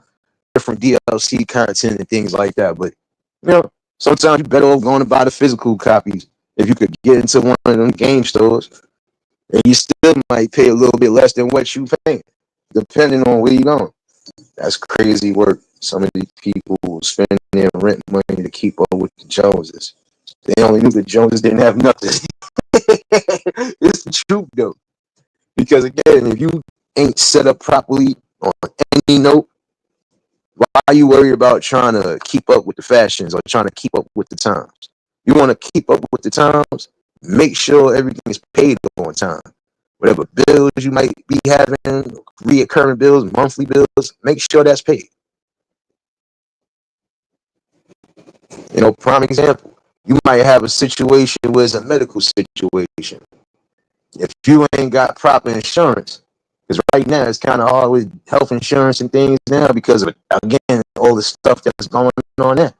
different DLC content and things like that. But sometimes you better off going to buy the physical copies if you could get into one of them game stores, and you still might pay a little bit less than what you paying, depending on where you're going. That's crazy work. Some of these people spend their rent money to keep up with the Joneses. They only knew the Joneses didn't have nothing. It's the truth though. Because again, if you ain't set up properly on any note, why are you worried about trying to keep up with the fashions or trying to keep up with the times? You want to keep up with the times, make sure everything is paid on time. Whatever bills you might be having, reoccurring bills, monthly bills, make sure that's paid. Prime example, you might have a situation where it's a medical situation. If you ain't got proper insurance, because right now it's kind of hard with health insurance and things now because of, again, all the stuff that's going on there.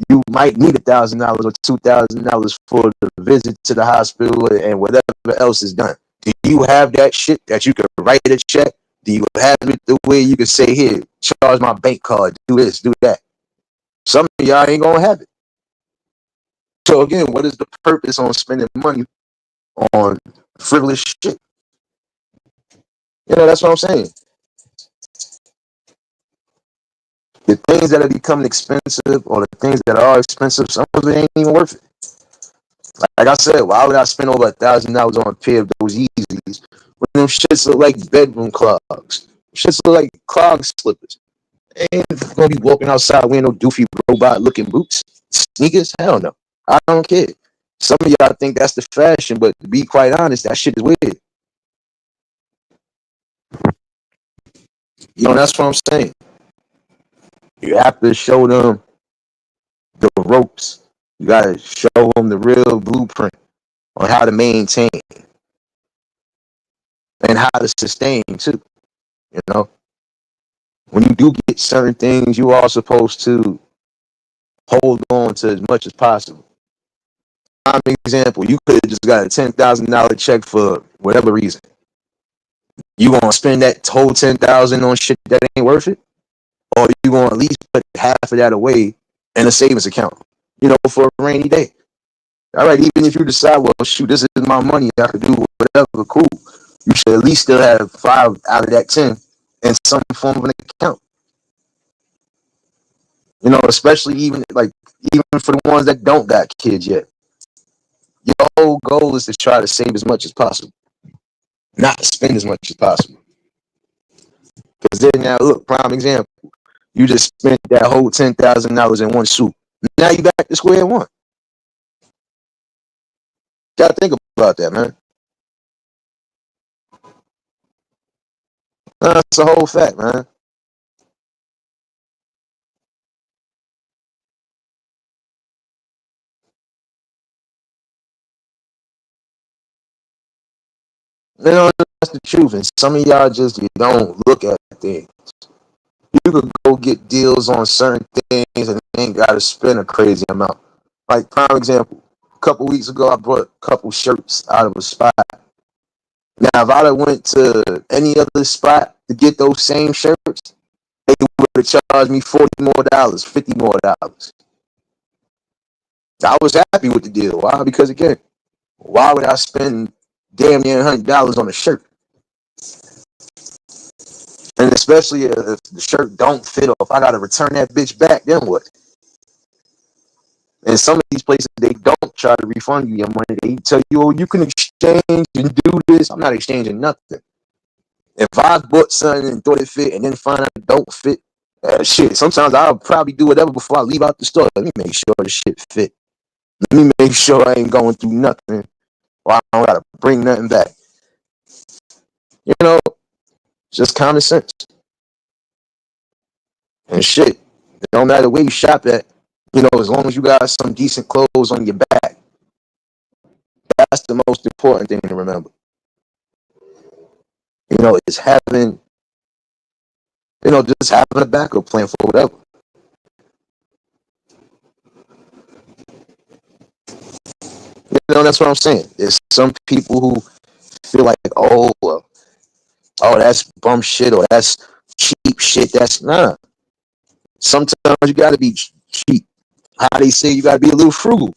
You might need $1,000 or $2,000 for the visit to the hospital and whatever else is done. Do you have that shit that you can write a check? Do you have it the way you can say, here, charge my bank card, do this, do that? Some of y'all ain't gonna have it. So again, what is the purpose on spending money on frivolous shit? That's what I'm saying. The things that are becoming expensive or the things that are expensive, some of it ain't even worth it. Like I said, why would I spend over $1,000 on a pair of those Yeezys when them shits look like bedroom clogs? Shits look like clog slippers. Ain't gonna be walking outside wearing no doofy robot looking boots, sneakers. Hell no, I don't care. Some of y'all think that's the fashion, but to be quite honest, that shit is weird. That's what I'm saying. You have to show them the ropes. You gotta show them the real blueprint on how to maintain and how to sustain too. When you do get certain things, you are supposed to hold on to as much as possible. Prime example, you could have just got a $10,000 check for whatever reason. You gonna spend that whole $10,000 on shit that ain't worth it, or you gonna at least put half of that away in a savings account, for a rainy day. All right, even if you decide, well, shoot, this is my money, I could do whatever, cool. You should at least still have 5 out of that 10 in some form of an account. Especially even for the ones that don't got kids yet. Your whole goal is to try to save as much as possible, not spend as much as possible. Because then now, look, prime example, you just spent that whole $10,000 in one suit. Now you back to square one. Gotta think about that, man. That's a whole fact, man. That's the truth. And some of y'all just you don't look at things. You could go get deals on certain things and ain't gotta spend a crazy amount. Like prime example, a couple weeks ago I bought a couple shirts out of a spot. Now if I'd have went to any other spot to get those same shirts, would have charged me $40 more, $50 more. I was happy with the deal. Why? Because again, why would I spend damn near $100 on a shirt? And especially if the shirt don't fit, or if I gotta return that bitch back, then what? And some of these places, they don't try to refund you your money. They tell you, oh, you can exchange and do this. I'm not exchanging nothing. If I bought something and thought it fit and then find out it don't fit, shit, sometimes I'll probably do whatever before I leave out the store. Let me make sure the shit fit. Let me make sure I ain't going through nothing, or I don't gotta bring nothing back. You know, just common sense. And shit, it don't matter where you shop at, you know, as long as you got some decent clothes on your back, that's the most important thing to remember. You know, it's having, you know, just having a backup plan for whatever. You know, that's what I'm saying. There's some people who feel like, oh, that's bum shit, or that's cheap shit. That's nah. Sometimes you got to be cheap. How they say you got to be a little frugal.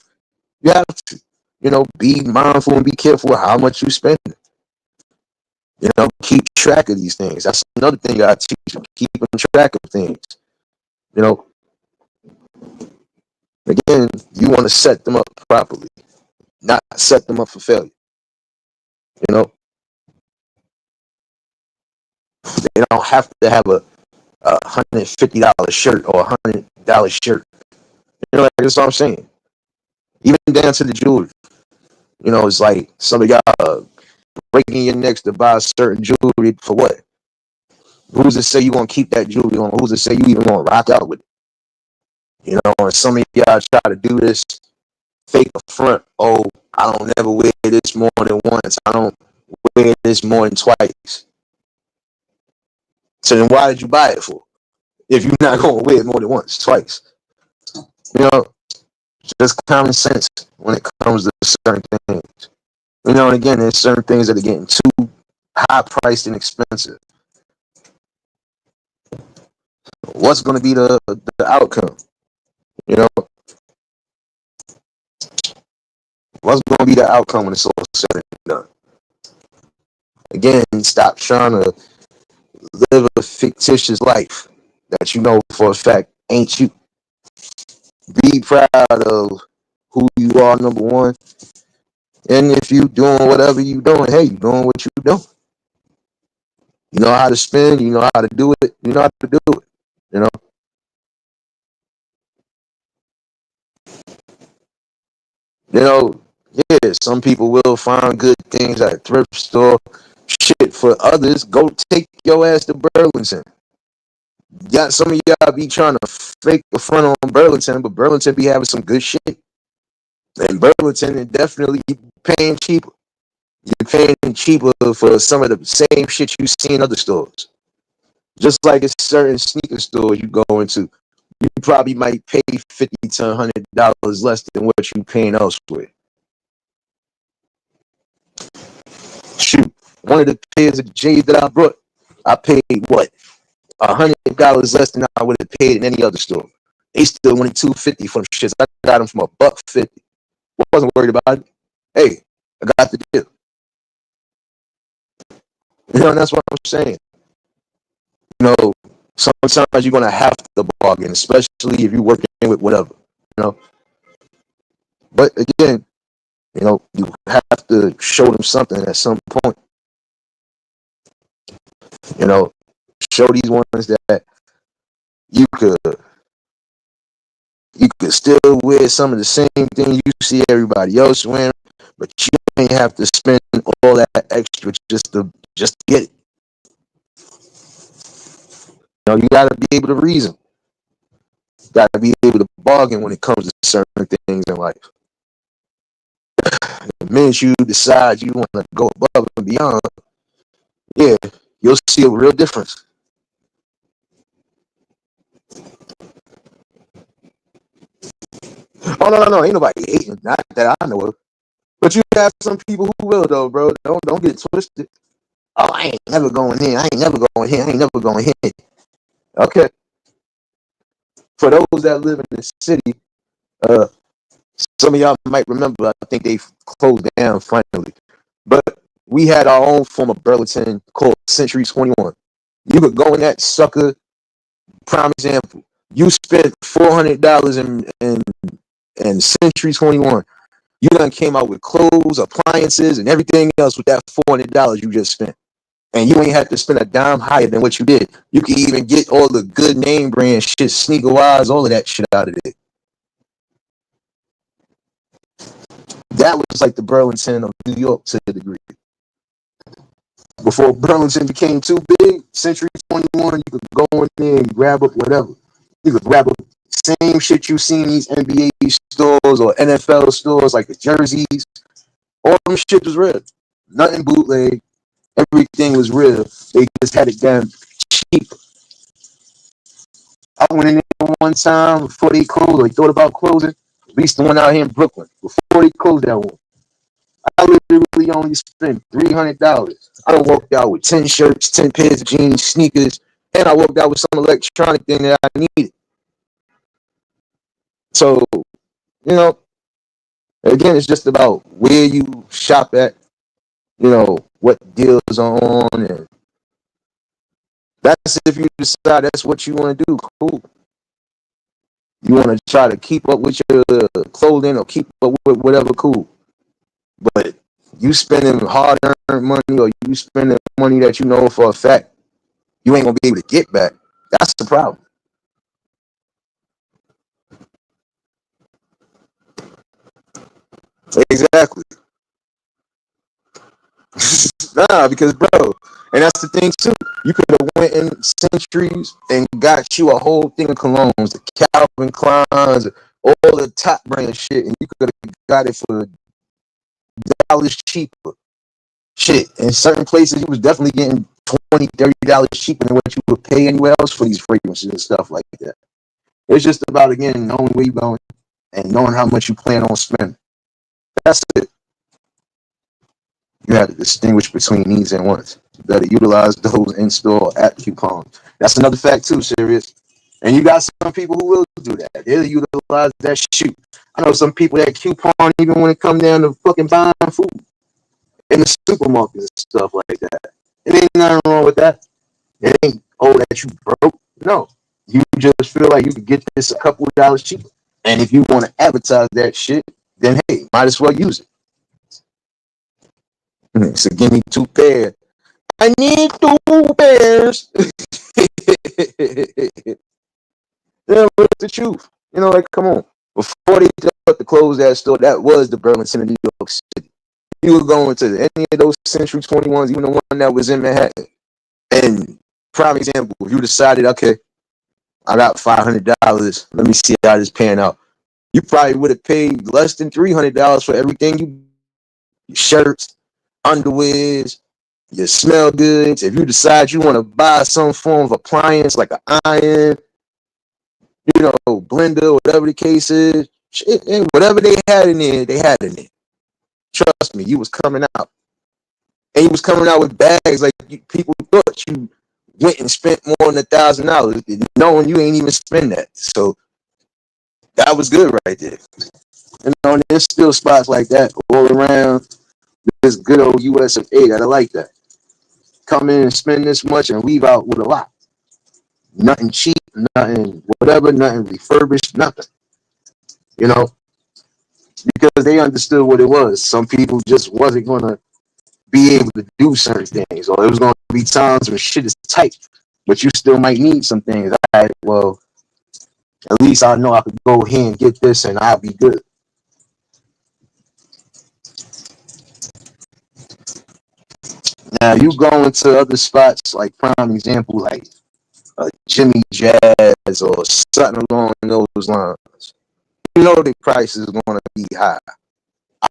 You have to, you know, be mindful and be careful how much you spend. You know, keep track of these things. That's another thing you got to teach them, keeping track of things. You know, again, you want to set them up properly, not set them up for failure. You know, they don't have to have a $150 shirt or $100 shirt. You know, like, that's what I'm saying. Even down to the jewelry. You know, it's like some of y'all breaking your necks to buy certain jewelry for what? Who's to say you gonna keep that jewelry on? Who's to say you even gonna rock out with it? You know, and some of y'all try to do this fake front. Oh, I don't never wear this more than once. I don't wear this more than twice. So then why did you buy it for? If you're not gonna wear it more than once, twice. You know, just common sense when it comes to certain things. You know, and again, there's certain things that are getting too high priced and expensive. What's going to be the outcome? You know, what's going to be the outcome when it's all said and done? Again, stop trying to live a fictitious life that you know for a fact ain't you. Be proud of who you are, number one. And if you doing whatever you doing, hey, you doing what you doing. You know how to spend, you know how to do it, you know how to do it. You know, you know, yeah, some people will find good things at a thrift store. Shit, for others, go take your ass to Burlington. Yeah, some of y'all be trying to fake the front on Burlington, but Burlington be having some good shit. And Burlington is definitely paying cheaper. You're paying cheaper for some of the same shit you see in other stores. Just like it's certain sneaker stores you go into, you probably might pay $50 to $100 less than what you paying elsewhere. Shoot, one of the pairs of J's that I brought, I paid what, $100 less than I would have paid in any other store. They still wanted $250 for them shits. I got them from $150. Wasn't worried about it. Hey, I got the deal. You know, and that's what I'm saying. You know, sometimes you're gonna have to bargain, especially if you're working with whatever. You know, but again, you know, you have to show them something at some point. You know, show these ones that you could still wear some of the same thing you see everybody else wearing, but you ain't have to spend all that extra just to get it. You know, you gotta be able to reason. You gotta be able to bargain when it comes to certain things in life. The minute you decide you want to go above and beyond, yeah, you'll see a real difference. Oh no, ain't nobody hating, not that I know of. But you have some people who will though, bro. Don't get it twisted. Oh, I ain't never going here. I ain't never going here. I ain't never going here. Okay. For those that live in the city, uh, some of y'all might remember, I think they closed down finally. But we had our own form of Burlington called Century 21. You could go in that sucker, prime example. You spent $400 in Century 21. You done came out with clothes, appliances, and everything else with that $400 you just spent. And you ain't have to spend a dime higher than what you did. You can even get all the good name brand shit, sneaker wise, all of that shit out of it. That was like the Burlington of New York to a degree. Before Burlington became too big, Century 21, you could go in there and grab up whatever. You could grab up same shit you see in these NBA stores or NFL stores, like the jerseys. All them shit was real. Nothing bootleg. Everything was real. They just had it done cheap. I went in there one time before they closed, or they thought about closing. At least the one out here in Brooklyn. Before they closed that one, I literally only spent $300. I done walked out with 10 shirts, 10 pairs of jeans, sneakers, and I walked out with some electronic thing that I needed. So, you know, again, it's just about where you shop at, you know, what deals are on, and that's if you decide that's what you want to do. Cool. You want to try to keep up with your clothing or keep up with whatever, cool. But you spending hard-earned money, or you spending money that you know for a fact you ain't gonna be able to get back. That's the problem. Exactly. Nah, because bro, and that's the thing too. You could have went in Centuries and got you a whole thing of colognes, the Calvin Kleins, all the top brand shit, and you could have got it for dollars cheaper. Shit, in certain places, you was definitely getting $20, $30 cheaper than what you would pay anywhere else for these fragrances and stuff like that. It's just about, again, knowing where you're going and knowing how much you plan on spending. That's it. You have to distinguish between needs and wants. You better utilize those in-store app coupons. That's another fact too, serious. And you got some people who will do that. They'll utilize that shoot. I know some people that coupon even when it comes down to fucking buying food in the supermarkets and stuff like that. It ain't nothing wrong with that. It ain't, oh, that you broke. No. You just feel like you could get this a couple of dollars cheaper. And if you want to advertise that shit, then hey, might as well use it. So give me 2 pairs. I need 2 pairs. Yeah, but it's the truth. You know, like, come on. Before they thought to close that store, that was the Burlington of New York City. You were going to any of those Century 21s, even the one that was in Manhattan. And prime example, if you decided, okay, I got $500, let me see how this pan out. You probably would have paid less than $300 for everything your shirts, underwears, your smell goods. If you decide you want to buy some form of appliance like an iron, you know, blender, whatever the case is, shit, whatever they had in there, they had in there. Trust me, you was coming out. And you was coming out with bags like people thought you went and spent more than $1,000, knowing you ain't even spend that. So that was good right there. You know, and there's still spots like that all around this good old US of A that I like that. Come in and spend this much and leave out with a lot. Nothing cheap, nothing whatever, nothing refurbished, nothing. You know, because they understood what it was. Some people just wasn't gonna be able to do certain things, or it was gonna be times when shit is tight, but you still might need some things. All right, well, at least I know I could go here and get this and I'll be good. Now you go into other spots like prime example, like Jimmy Jazz or something along those lines. You know the price is going to be high.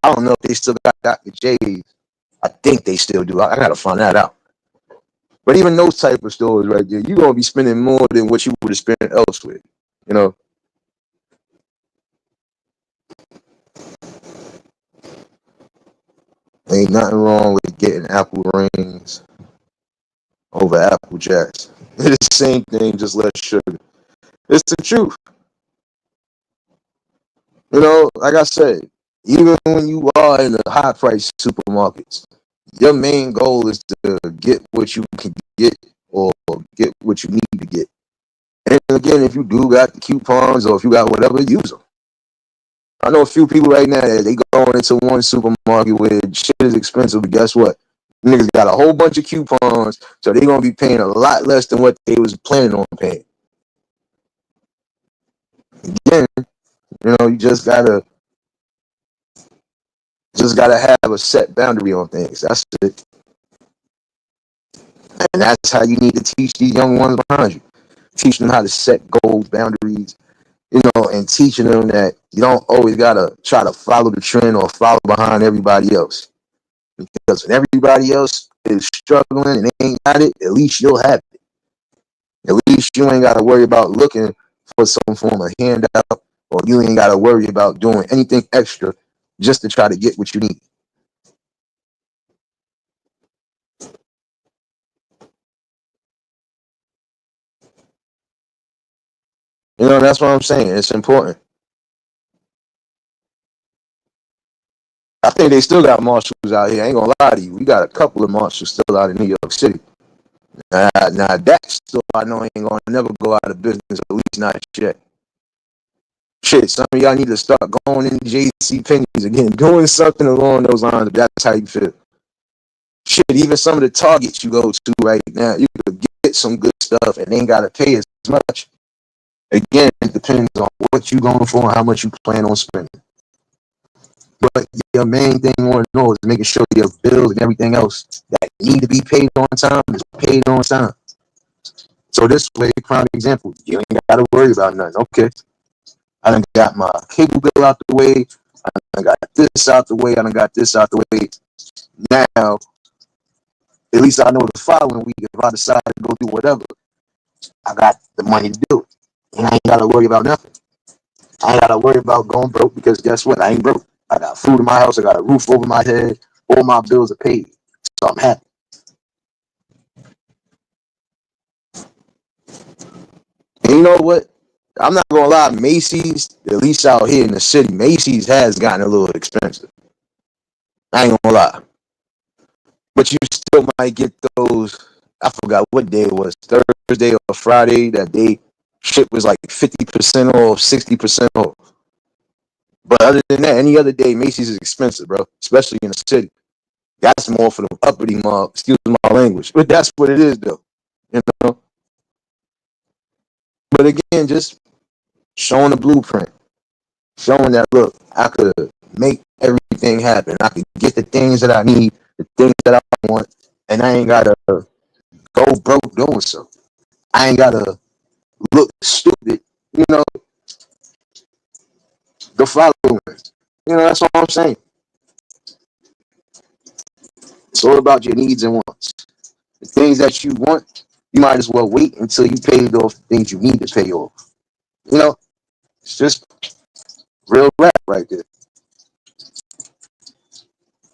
I don't know if they still got Dr. J's. I think they still do. I gotta find that out. But even those type of stores right there, you're gonna be spending more than what you would have spent elsewhere. You know, ain't nothing wrong with getting apple rings over apple jacks. It's the same thing, just less sugar. It's the truth. You know, like I said, even when you are in the high price supermarkets, your main goal is to get what you can get or get what you need to get. And again, if you do got the coupons or if you got whatever, use them. I know a few people right now that they going into one supermarket where shit is expensive, but guess what? Niggas got a whole bunch of coupons, so they're gonna be paying a lot less than what they was planning on paying. Again, you know, you just gotta have a set boundary on things. That's it. And that's how you need to teach these young ones behind you. Teach them how to set goals, boundaries, you know, and teaching them that you don't always gotta try to follow the trend or follow behind everybody else. Because when everybody else is struggling and they ain't got it, at least you'll have it. At least you ain't gotta worry about looking for some form of handout, or you ain't gotta worry about doing anything extra just to try to get what you need. You know, that's what I'm saying. It's important. I think they still got marshals out here. I ain't gonna lie to you. We got a couple of marshals still out in New York City. Now that store I know ain't gonna never go out of business, at least not yet. Shit, some of y'all need to start going in JC Penney's again, doing something along those lines. If that's how you feel. Shit, even some of the Targets you go to right now, you could get some good stuff and ain't gotta pay as much. Again, it depends on what you going for and how much you plan on spending. But your main thing you want to know is making sure your bills and everything else that need to be paid on time is paid on time. So this way, prime example, you ain't got to worry about nothing. Okay, I done got my cable bill out the way. I done got this out the way. I done got this out the way. Now, at least I know the following week, if I decide to go do whatever, I got the money to do it. And I ain't got to worry about nothing. I ain't got to worry about going broke because guess what? I ain't broke. I got food in my house. I got a roof over my head. All my bills are paid. So I'm happy. And you know what? I'm not gonna lie, Macy's, at least out here in the city, Macy's has gotten a little expensive. I ain't gonna lie. But you still might get those. I forgot what day it was, Thursday or Friday. That day shit was like 50% off, 60% off. But other than that, any other day, Macy's is expensive, bro. Especially in the city. That's more for the uppity mob. Excuse my language. But that's what it is though. You know? But again, just showing the blueprint. Showing that look, I could make everything happen. I could get the things that I need, the things that I want, and I ain't gotta go broke doing so. I ain't gotta look stupid, you know, the following. You know, that's what I'm saying. It's all about your needs and wants. The things that you want, you might as well wait until you paid off the things you need to pay off. You know, it's just real rap right there.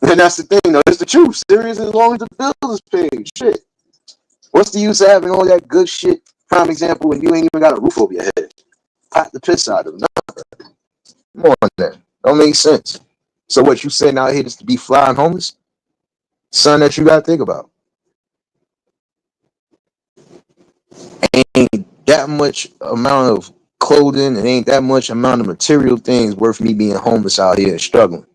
And that's the thing, though. It's the truth. Serious as long as the bill is paid. Shit. What's the use of having all that good shit? Prime example, when you ain't even got a roof over your head. Pot the piss out of them. Come on, that don't make sense. So what you sitting out here just to be flying homeless? Son, that you gotta think about. Ain't that much amount of clothing and ain't that much amount of material things worth me being homeless out here and struggling.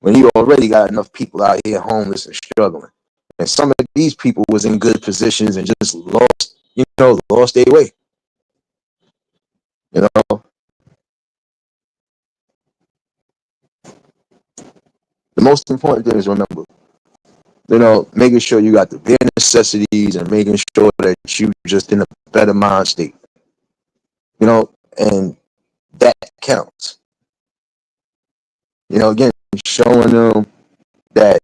When you already got enough people out here homeless and struggling. And some of these people was in good positions and just lost their way. You know, the most important thing is remember, making sure you got the bare necessities and making sure that you just in a better mind state, and that counts. Again, showing them that,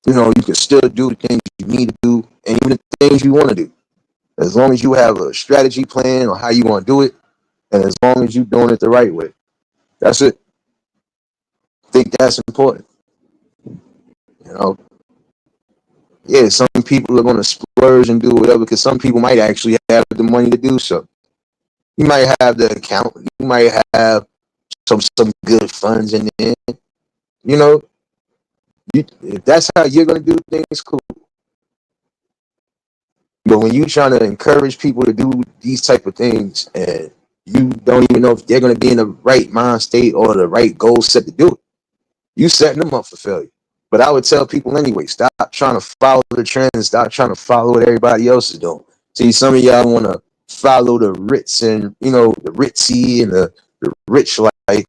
you can still do the things you need to do and even the things you want to do. As long as you have a strategy plan on how you want to do it, and as long as you're doing it the right way. That's it. I think that's important. You know, yeah, some people are going to splurge and do whatever because some people might actually have the money to do so. You might have the account. You might have some good funds in there. You know, if that's how you're gonna do things, cool. But when you trying to encourage people to do these type of things, and you don't even know if they're gonna be in the right mind state or the right goal set to do it, you setting them up for failure. But I would tell people anyway, stop trying to follow the trends, stop trying to follow what everybody else is doing. See, some of y'all want to follow the Ritz and the ritzy and the rich life,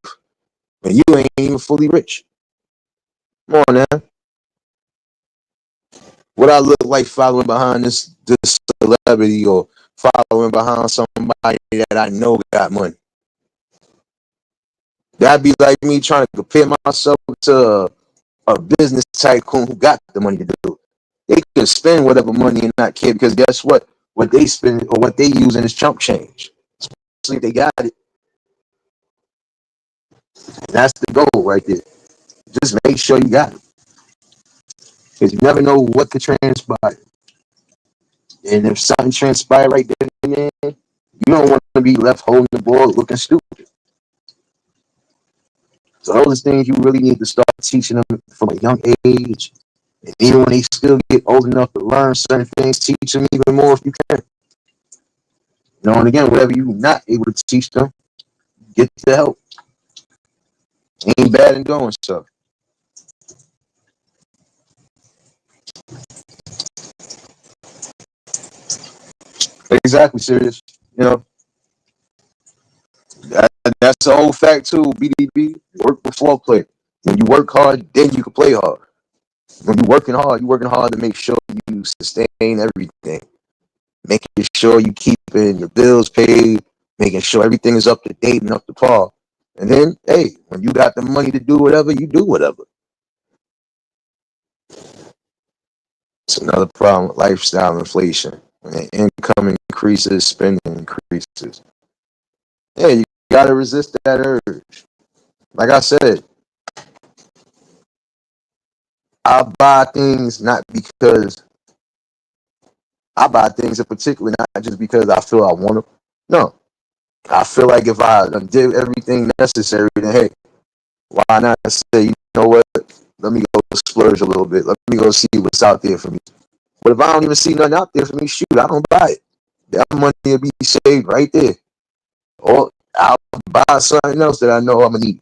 and you ain't even fully rich. Come on now. What I look like following behind this celebrity or following behind somebody that I know got money. That'd be like me trying to compare myself to a business tycoon who got the money to do it. They could spend whatever money and not care, because guess what? What they spend or what they use in is chump change. Especially if they got it. And that's the goal right there. Just make sure you got it. Because you never know what could transpire. And if something transpire right there and then, you don't want to be left holding the ball looking stupid. So those are things you really need to start teaching them from a young age. And even when they still get old enough to learn certain things, teach them even more if you can. And again, whatever you're not able to teach them, get the help. Ain't bad in doing so. Exactly, serious. You know, that, that's the whole fact too. BDB, work before play. When you work hard, then you can play hard. When you're working hard to make sure you sustain everything. Making sure you keeping your bills paid, making sure everything is up to date and up to par. And then, hey, when you got the money to do whatever, you do whatever. It's another problem with lifestyle inflation. When income increases, spending increases. Yeah, you gotta resist that urge. Like I said, I buy things not because I buy things in particular, not just because I feel I want them. No, I feel like if I did everything necessary, then hey, why not say, you know what? Let me go splurge a little bit. Let me go see what's out there for me. But if I don't even see nothing out there for me, shoot, I don't buy it. That money will be saved right there. Or I'll buy something else that I know I'm gonna need.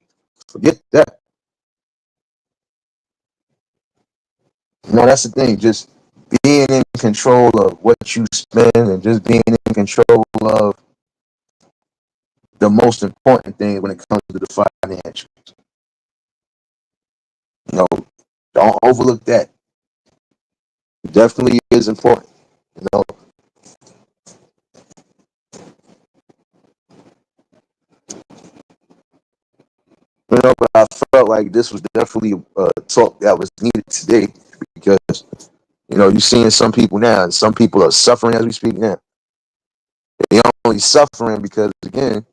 Forget that. That's the thing. Just being in control of what you spend and just being in control of the most important thing when it comes to the financial. You know, don't overlook that. It definitely is important. You know, but I felt like this was definitely a talk that was needed today, because you're seeing some people now, and some people are suffering as we speak now. They only suffering because, again,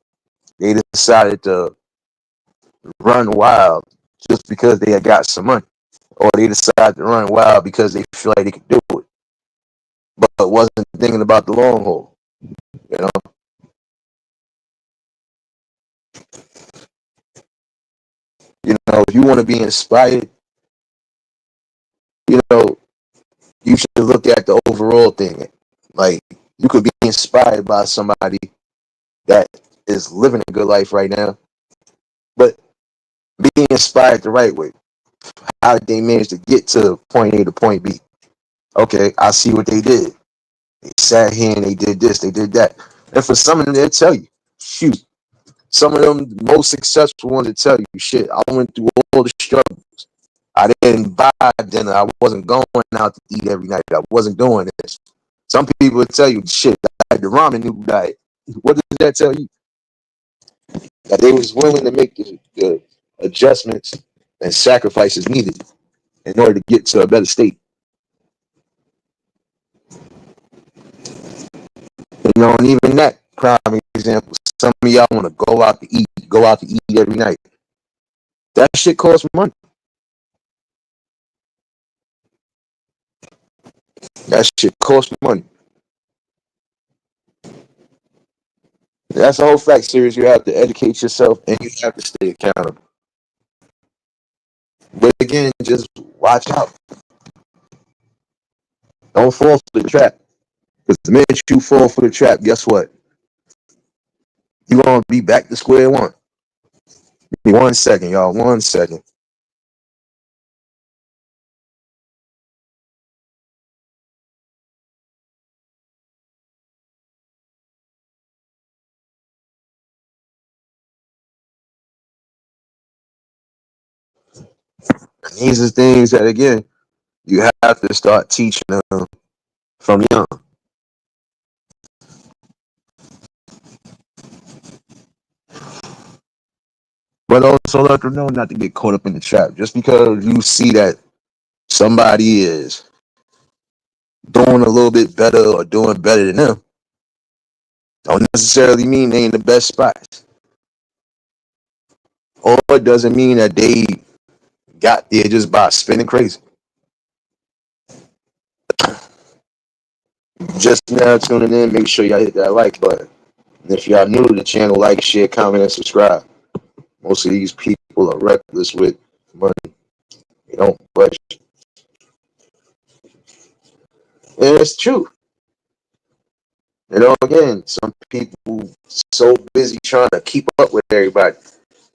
they decided to run wild just because they had got some money, or they decided to run wild because they feel like they could do it, but wasn't thinking about the long haul. You know, if you want to be inspired, you know, you should look at the overall thing. Like, you could be inspired by somebody that is living a good life right now, but being inspired the right way. How did they manage to get to point A to point B? Okay, I see what they did. They sat here and they did this, they did that. And for some of them, they'll tell you, shoot, some of them, the most successful ones, will tell you, shit, I went through all the struggles. I didn't buy dinner. I wasn't going out to eat every night. I wasn't doing this. Some people will tell you, shit, I had the ramen noodle diet. What does that tell you? That they was willing to make the adjustments and sacrifices needed in order to get to a better state. And even that prime example, some of y'all want to go out to eat every night. That shit costs money. That shit costs money. That's the whole fact, serious. You have to educate yourself and you have to stay accountable. But again, just watch out. Don't fall for the trap. Because the minute you fall for the trap, guess what? You're going to be back to square one. Give me 1 second, y'all. 1 second. And these are things that, again, you have to start teaching them from young. But also let them know not to get caught up in the trap. Just because you see that somebody is doing a little bit better or doing better than them, don't necessarily mean they in the best spots. Or it doesn't mean that they got there just by spending crazy. Just now tuning in, make sure y'all hit that like button. And if y'all new to the channel, like, share, comment, and subscribe. Most of these people are reckless with money. They don't budget. And it's true. Again, some people so busy trying to keep up with everybody.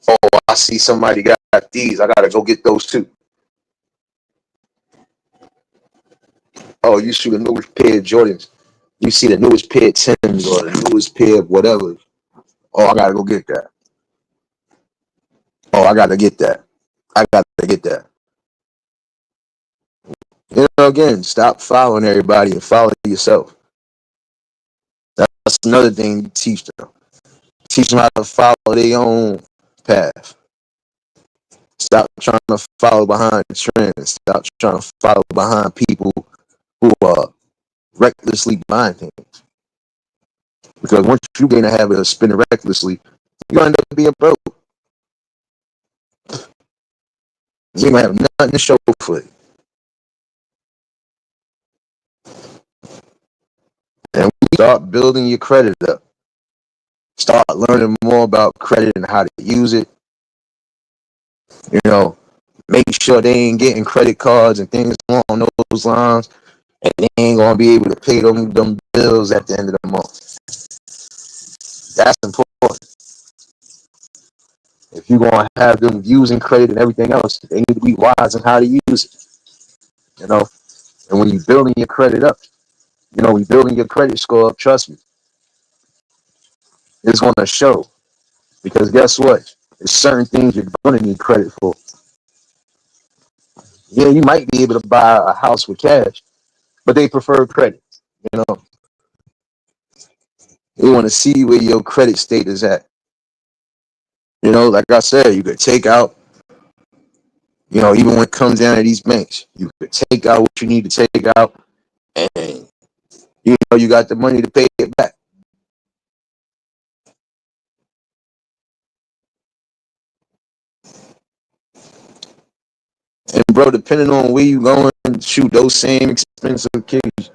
Oh, I see somebody got these. I gotta go get those too. Oh, you see the newest pair of Jordans. You see the newest pair of Timbs or the newest pair of whatever. Oh, I gotta go get that. Oh, I gotta get that. I gotta get that. Again, stop following everybody and follow yourself. That's another thing you teach them. Teach them how to follow their own path. Stop trying to follow behind trends. Stop trying to follow behind people who are recklessly buying things. Because once you get in the habit of spending recklessly, you end up being broke. You ain't gonna have nothing to show for it. And start building your credit up. Start learning more about credit and how to use it. Make sure they ain't getting credit cards and things along those lines, and they ain't gonna be able to pay them bills at the end of the month. That's important. If you're gonna have them using credit and everything else, they need to be wise on how to use it. And when you're building your credit up, when you're building your credit score up, trust me, it's gonna show. Because guess what? There's certain things you're gonna need credit for. Yeah, you might be able to buy a house with cash, but they prefer credit. You know, they want to see where your credit state is at. Like I said, you could take out, even when it comes down to these banks, you could take out what you need to take out, and you got the money to pay it back. And bro, depending on where you going, shoot, those same expensive kids,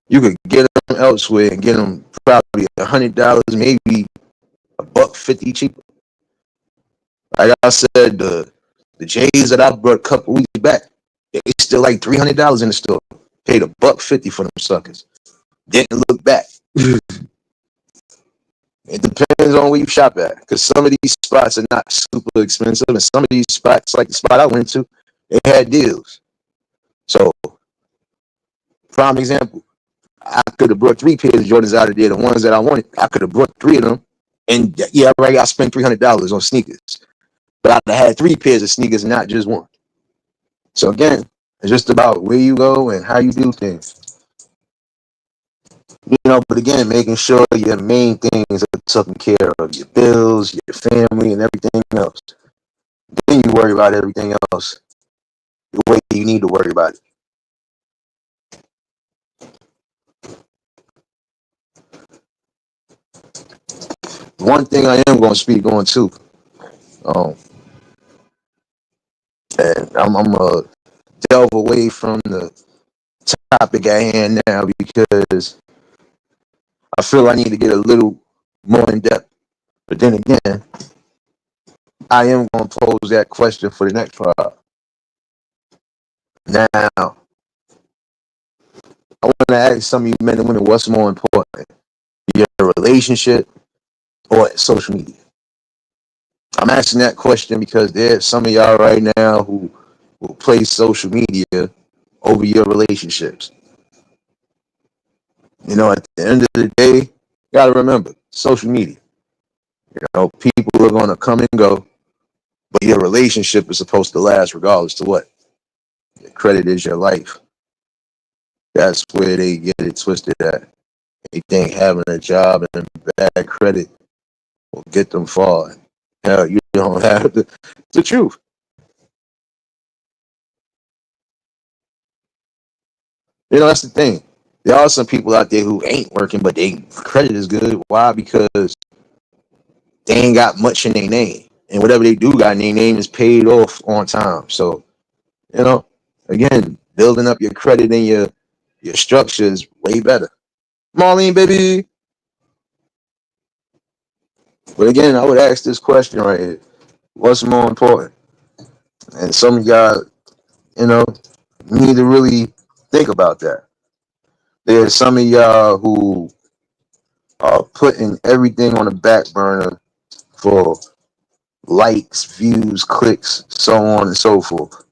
you could get them elsewhere and get them probably $100, maybe $1.50 cheaper. Like I said, the J's that I brought a couple weeks back, they still like $300 in the store. Paid $1.50 for them suckers. Didn't look back. It depends on where you shop at, because some of these spots are not super expensive, and some of these spots, like the spot I went to, they had deals. So, prime example, I could have brought 3 pairs of Jordans out of there, the ones that I wanted. I could have brought 3 of them, and yeah, right, I spent $300 on sneakers, but I'd have had 3 pairs of sneakers, not just one. So again, it's just about where you go and how you do things. But again, making sure your main things are taken care of, your bills, your family, and everything else. Then you worry about everything else the way you need to worry about it. One thing I am going to speak on too, and I'm going to delve away from the topic at hand now because I feel I need to get a little more in depth. But then again, I am going to pose that question for the next trial. Now, I want to ask some of you men and women, what's more important, your relationship or social media? I'm asking that question because there's some of y'all right now who will play social media over your relationships. You know, at the end of the day, you got to remember, social media. You know, people are going to come and go, but your relationship is supposed to last regardless to what. Your credit is your life. That's where they get it twisted at. They think having a job and bad credit will get them far. Hell, you don't have the truth. You know, that's the thing. There are some people out there who ain't working, but they credit is good. Why? Because they ain't got much in their name. And whatever they do got in their name is paid off on time. So, you know, again, building up your credit and your structure is way better. Marlene, baby. But again, I would ask this question right here. What's more important? And some of y'all, you know, need to really think about that. There's some of y'all who are putting everything on the back burner for likes, views, clicks, so on and so forth.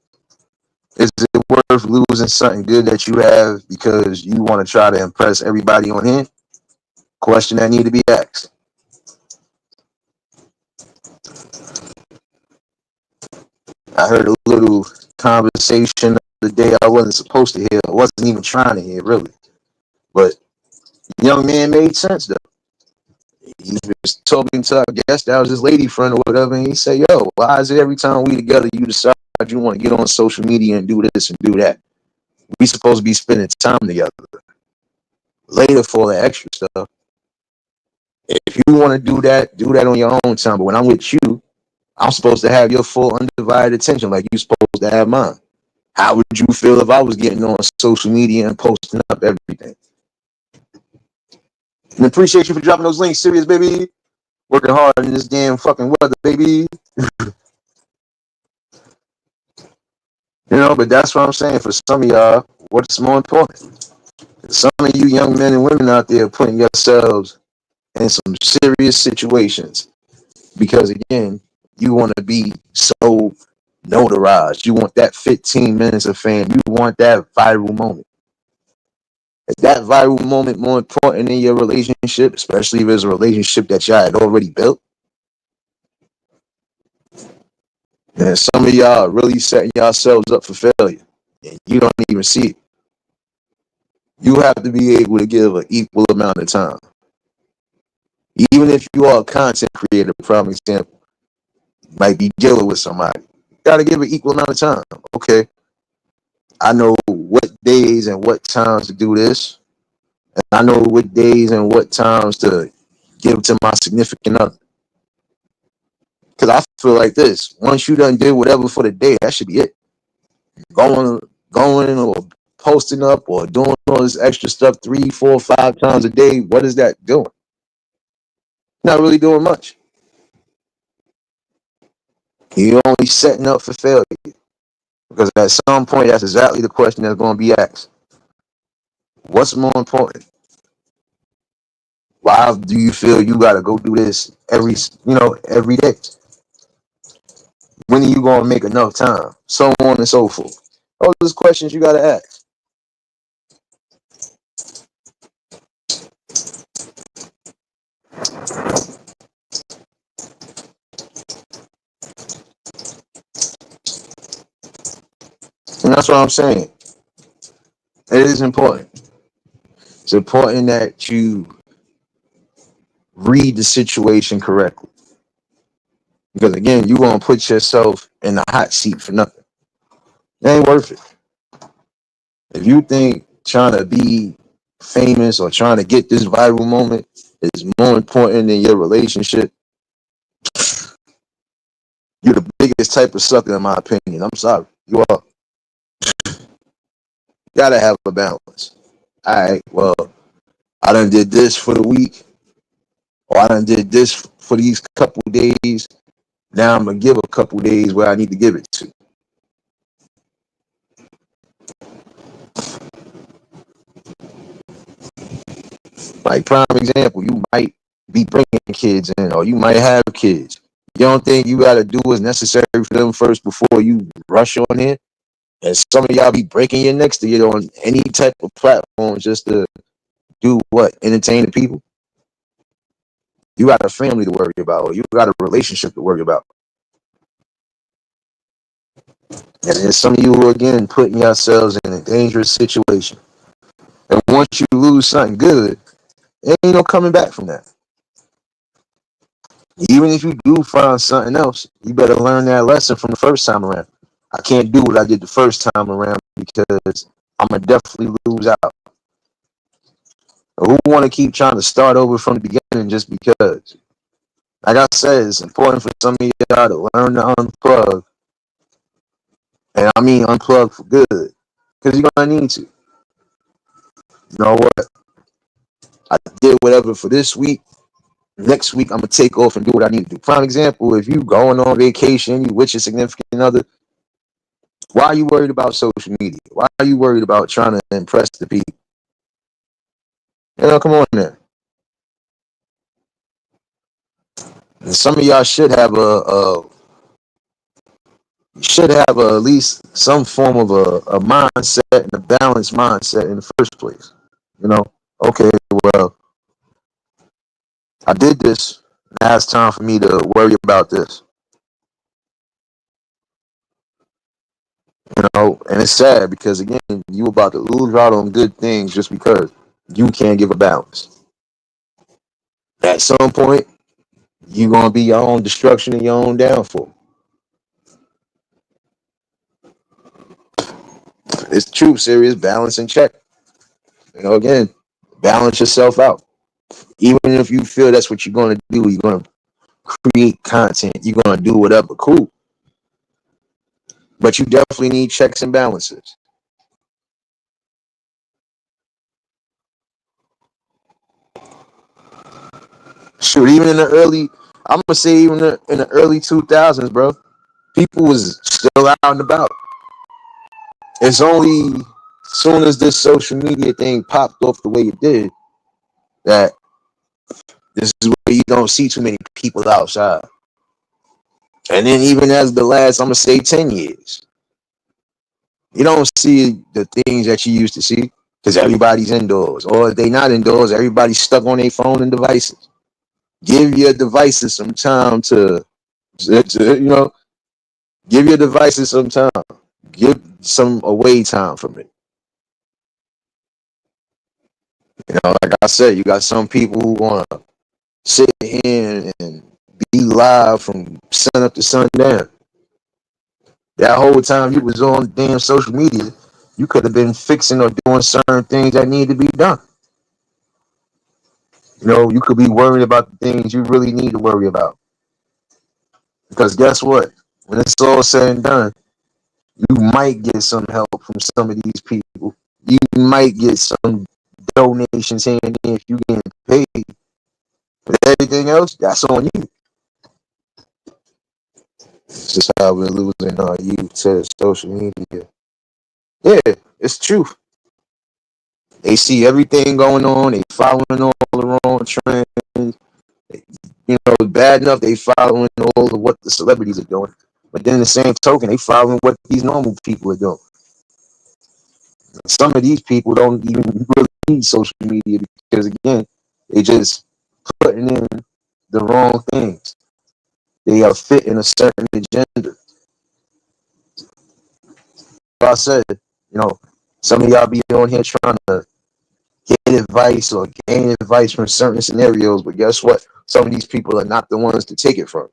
Is it worth losing something good that you have because you want to try to impress everybody on here? Question that need to be asked. I heard a little conversation the day I wasn't supposed to hear. I wasn't even trying to hear, really. But young man made sense, though. He was talking to, I guess that was his lady friend or whatever, and he said, yo, why is it every time we together you decide you want to get on social media and do this and do that? We supposed to be spending time together. Later for all the extra stuff. If you want to do that on your own time. But when I'm with you, I'm supposed to have your full undivided attention like you're supposed to have mine. How would you feel if I was getting on social media and posting up everything? And appreciate you for dropping those links, serious baby. Working hard in this damn fucking weather, baby. You know, but that's what I'm saying. For some of y'all, what's more important? Some of you young men and women out there putting yourselves in some serious situations because, again, you want to be so notarized. You want that 15 minutes of fame. You want that viral moment. Is that viral moment more important in your relationship, especially if it's a relationship that y'all had already built? And some of y'all are really setting yourselves up for failure, and you don't even see it. You have to be able to give an equal amount of time. Even if you are a content creator, prime example, you might be dealing with somebody. You gotta give an equal amount of time. Okay, I know what days and what times to do this, and I know what days and what times to give to my significant other. Because I feel like this: once you done did whatever for the day, that should be it. Going or posting up or doing all this extra stuff 3, 4, 5 times a day. What is that doing? Not really doing much. You're only setting up for failure. Because at some point, that's exactly the question that's going to be asked. What's more important? Why do you feel you got to go do this every day? When are you going to make enough time? So on and so forth. Those are questions you got to ask. And that's what I'm saying. It is important. It's important that you read the situation correctly. Because again, you're going to put yourself in the hot seat for nothing. It ain't worth it. If you think trying to be famous or trying to get this viral moment is more important than your relationship, you're the biggest type of sucker, in my opinion. I'm sorry. You are. Gotta have a balance. All right, well, I done did this for the week. Oh, I done did this for these couple days. Now I'm gonna give a couple days where I need to give it to. Like prime example, you might be bringing kids in, or you might have kids. You don't think you gotta do what's necessary for them first before you rush on it? And some of y'all be breaking your necks to get on any type of platform just to do what? Entertain the people? You got a family to worry about, or you got a relationship to worry about. And there's some of you who are again putting yourselves in a dangerous situation. And once you lose something good, there ain't no coming back from that. Even if you do find something else, you better learn that lesson from the first time around. I can't do what I did the first time around because I'm gonna definitely lose out. Who want to keep trying to start over from the beginning just because? Like I said, it's important for some of y'all to learn to unplug, and I mean unplug for good, because you're gonna need to. You know what? I did whatever for this week. Next week, I'm gonna take off and do what I need to do. Prime example: if you going on vacation, you with your significant other, why are you worried about social media? Why are you worried about trying to impress the people? You know, come on there. And some of y'all should have at least some form of a mindset and a balanced mindset in the first place. You know, okay, well, I did this. Now it's time for me to worry about this. You know, and it's sad because again, you about to lose out on good things just because you can't give a balance. At some point, you're gonna be your own destruction and your own downfall. It's true, serious balance and check. You know, again, balance yourself out. Even if you feel that's what you're gonna do, you're gonna create content, you're gonna do whatever, cool. But you definitely need checks and balances. Shoot, even in the early, I'm gonna say even in the early 2000s, bro, people was still out and about. It's only soon as this social media thing popped off the way it did that this is where you don't see too many people outside. And then even as the last, I'm gonna say 10 years, you don't see the things that you used to see because everybody's indoors, or if they not indoors, everybody's stuck on their phone and devices. Give your devices some time to give your devices some time. Give some away time from it. You know, like I said, you got some people who want to sit here and be live from sun up to sundown. That whole time you was on damn social media, you could have been fixing or doing certain things that need to be done. You know, you could be worried about the things you really need to worry about. Because guess what? When it's all said and done, you might get some help from some of these people. You might get some donations here and there if you getting paid. But everything else, that's on you. It's just how we're losing our youth to social media. Yeah, it's true. They see everything going on. They following all the wrong trends. You know, bad enough they following all of what the celebrities are doing. But then the same token, they following what these normal people are doing. Some of these people don't even really need social media because again, they just putting in the wrong things. They are fitting a certain agenda. I said, some of y'all be on here trying to get advice or gain advice from certain scenarios, but guess what? Some of these people are not the ones to take it from.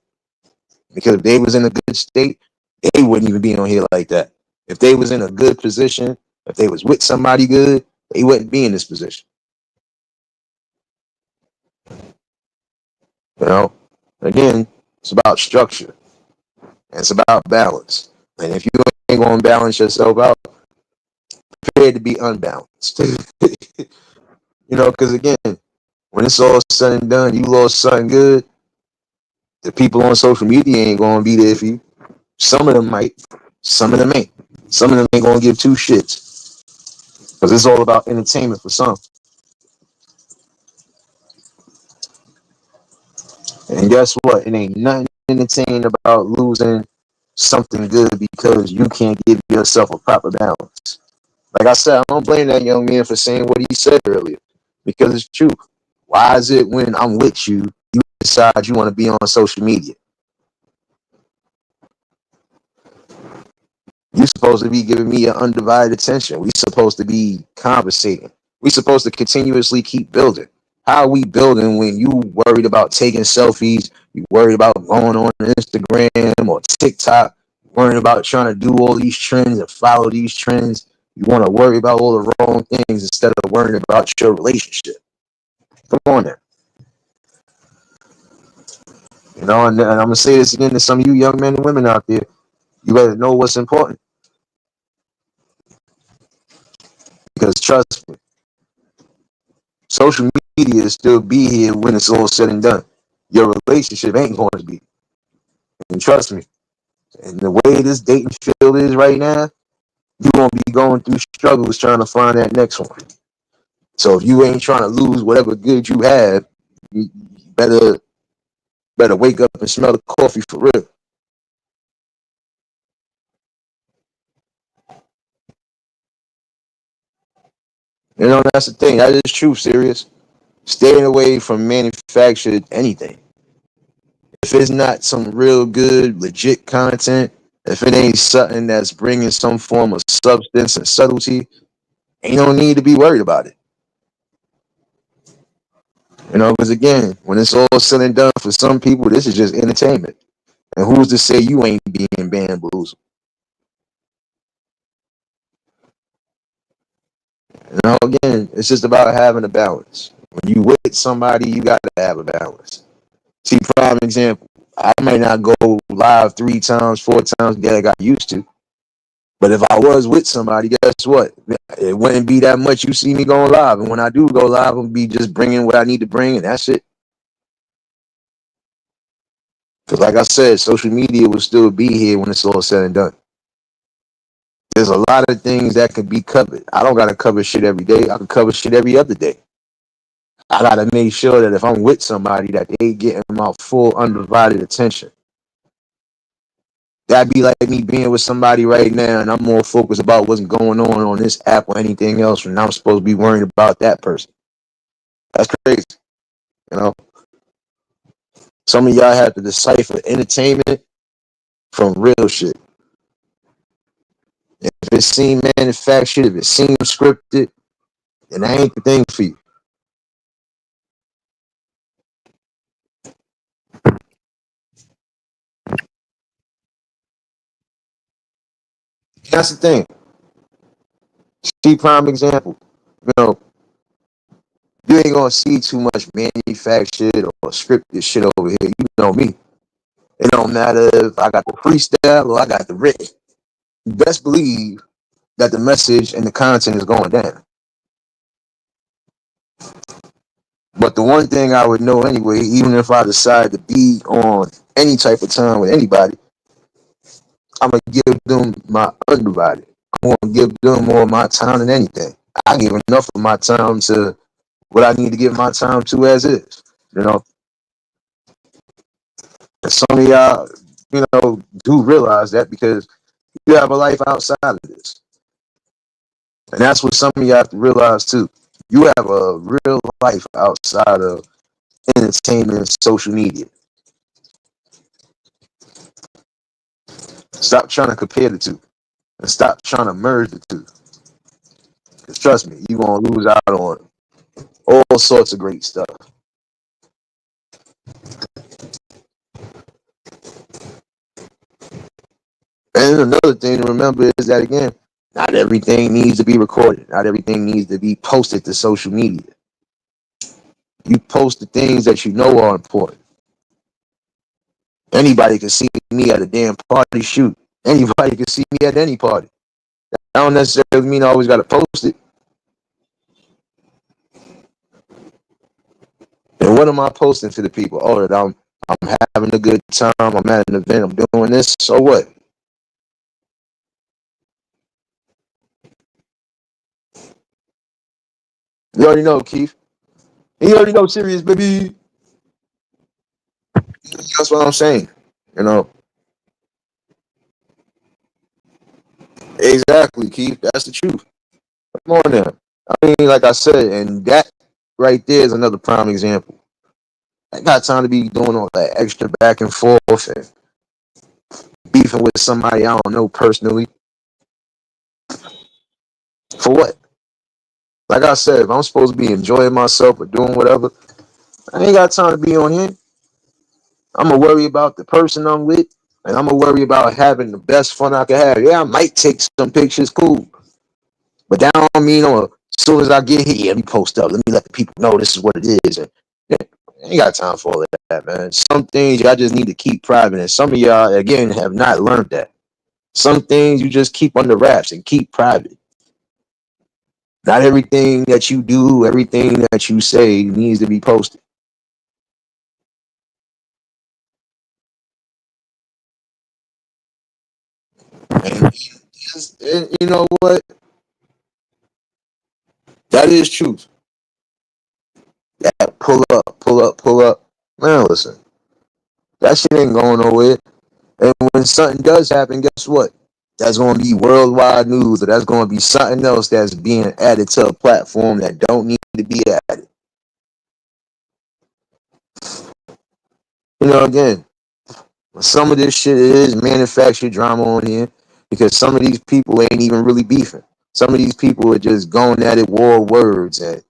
Because if they was in a good state, they wouldn't even be on here like that. If they was in a good position, if they was with somebody good, they wouldn't be in this position. You know, again, it's about structure and it's about balance. And if you ain't gonna balance yourself out, prepare to be unbalanced. Because again, When it's all said and done, you lost something good. The people on social media ain't gonna be there for you. Some of them might, some of them ain't. Some of them ain't gonna give two shits because it's all about entertainment for some. And guess what? It ain't nothing entertaining about losing something good because you can't give yourself a proper balance. Like I said, I don't blame that young man for saying what he said earlier because it's true. Why is it when I'm with you, you decide you want to be on social media? You're supposed to be giving me your undivided attention. We're supposed to be conversating. We're supposed to continuously keep building. How are we building when you worried about taking selfies? You worried about going on Instagram or TikTok? Worrying about trying to do all these trends and follow these trends. You want to worry about all the wrong things instead of worrying about your relationship. Come on there. And I'm gonna say this again to some of you young men and women out there. You better know what's important because trust me, social media will still be here when it's all said and done. Your relationship ain't going to be. And trust me, and the way this dating field is right now, you're gonna be going through struggles trying to find that next one. So if you ain't trying to lose whatever good you have, you better wake up and smell the coffee for real. That's the thing. That is true, serious. Staying away from manufactured anything. If it's not some real good, legit content, if it ain't something that's bringing some form of substance and subtlety, ain't no need to be worried about it. Because again, when it's all said and done, for some people, this is just entertainment. And who's to say you ain't being bamboozled? Again, it's just about having a balance. When you with somebody, you got to have a balance. See, prime example, I might not go live 3 times, 4 times that I got used to. But if I was with somebody, guess what? It wouldn't be that much you see me going live. And when I do go live, I'll be just bringing what I need to bring, and that's it. Because like I said, social media will still be here when it's all said and done. There's a lot of things that could be covered. I don't got to cover shit every day. I can cover shit every other day. I got to make sure that if I'm with somebody, that they getting my full undivided attention. That'd be like me being with somebody right now, and I'm more focused about what's going on this app or anything else, and I'm supposed to be worrying about that person. That's crazy, you know. Some of y'all have to decipher entertainment from real shit. If it seems manufactured, if it seems scripted, then that ain't the thing for you. That's the thing. See, prime example. You know, you ain't gonna see too much manufactured or scripted shit over here. You know me. It don't matter if I got the freestyle or I got the written. Best believe that the message and the content is going down. But the one thing I would know anyway, even if I decide to be on any type of time with anybody, I'm gonna give them my undivided. I'm gonna give them more of my time than anything. I give enough of my time to what I need to give my time to as is. You know, and some of y'all, do realize that because you have a life outside of this. And that's what some of you have to realize too. You have a real life outside of entertainment and social media. Stop trying to compare the two and stop trying to merge the two. Because trust me, you're going to lose out on all sorts of great stuff. And another thing to remember is that, again, not everything needs to be recorded. Not everything needs to be posted to social media. You post the things that you know are important. Anybody can see me at a damn party shoot. Anybody can see me at any party. I don't necessarily mean I always got to post it. what am I posting to the people? Oh, that I'm having a good time. I'm at an event. I'm doing this. So what? You already know, Keith. You already know, serious baby. That's what I'm saying. You know, exactly, Keith. That's the truth. Come on now. I mean, like I said, and that right there is another prime example. I got time to be doing all that extra back and forth and beefing with somebody I don't know personally. For what? Like I said, if I'm supposed to be enjoying myself or doing whatever, I ain't got time to be on here. I'm gonna worry about the person I'm with, and I'm gonna worry about having the best fun I can have. Yeah, I might take some pictures, cool, but that don't mean as soon as I get here, let me post up. Let me let the people know this is what it is. And yeah, I ain't got time for all of that, man. Some things y'all just need to keep private, and some of y'all again have not learned that. Some things you just keep under wraps and keep private. Not everything that you do, everything that you say needs to be posted. And, and you know what? That is truth. That pull up, pull up, pull up. Man, listen, that shit ain't going nowhere. And when something does happen, guess what? That's going to be worldwide news, or that's going to be something else that's being added to a platform that don't need to be added. You know, again, some of this shit is manufactured drama on here because some of these people ain't even really beefing. Some of these people are just going at it war words, and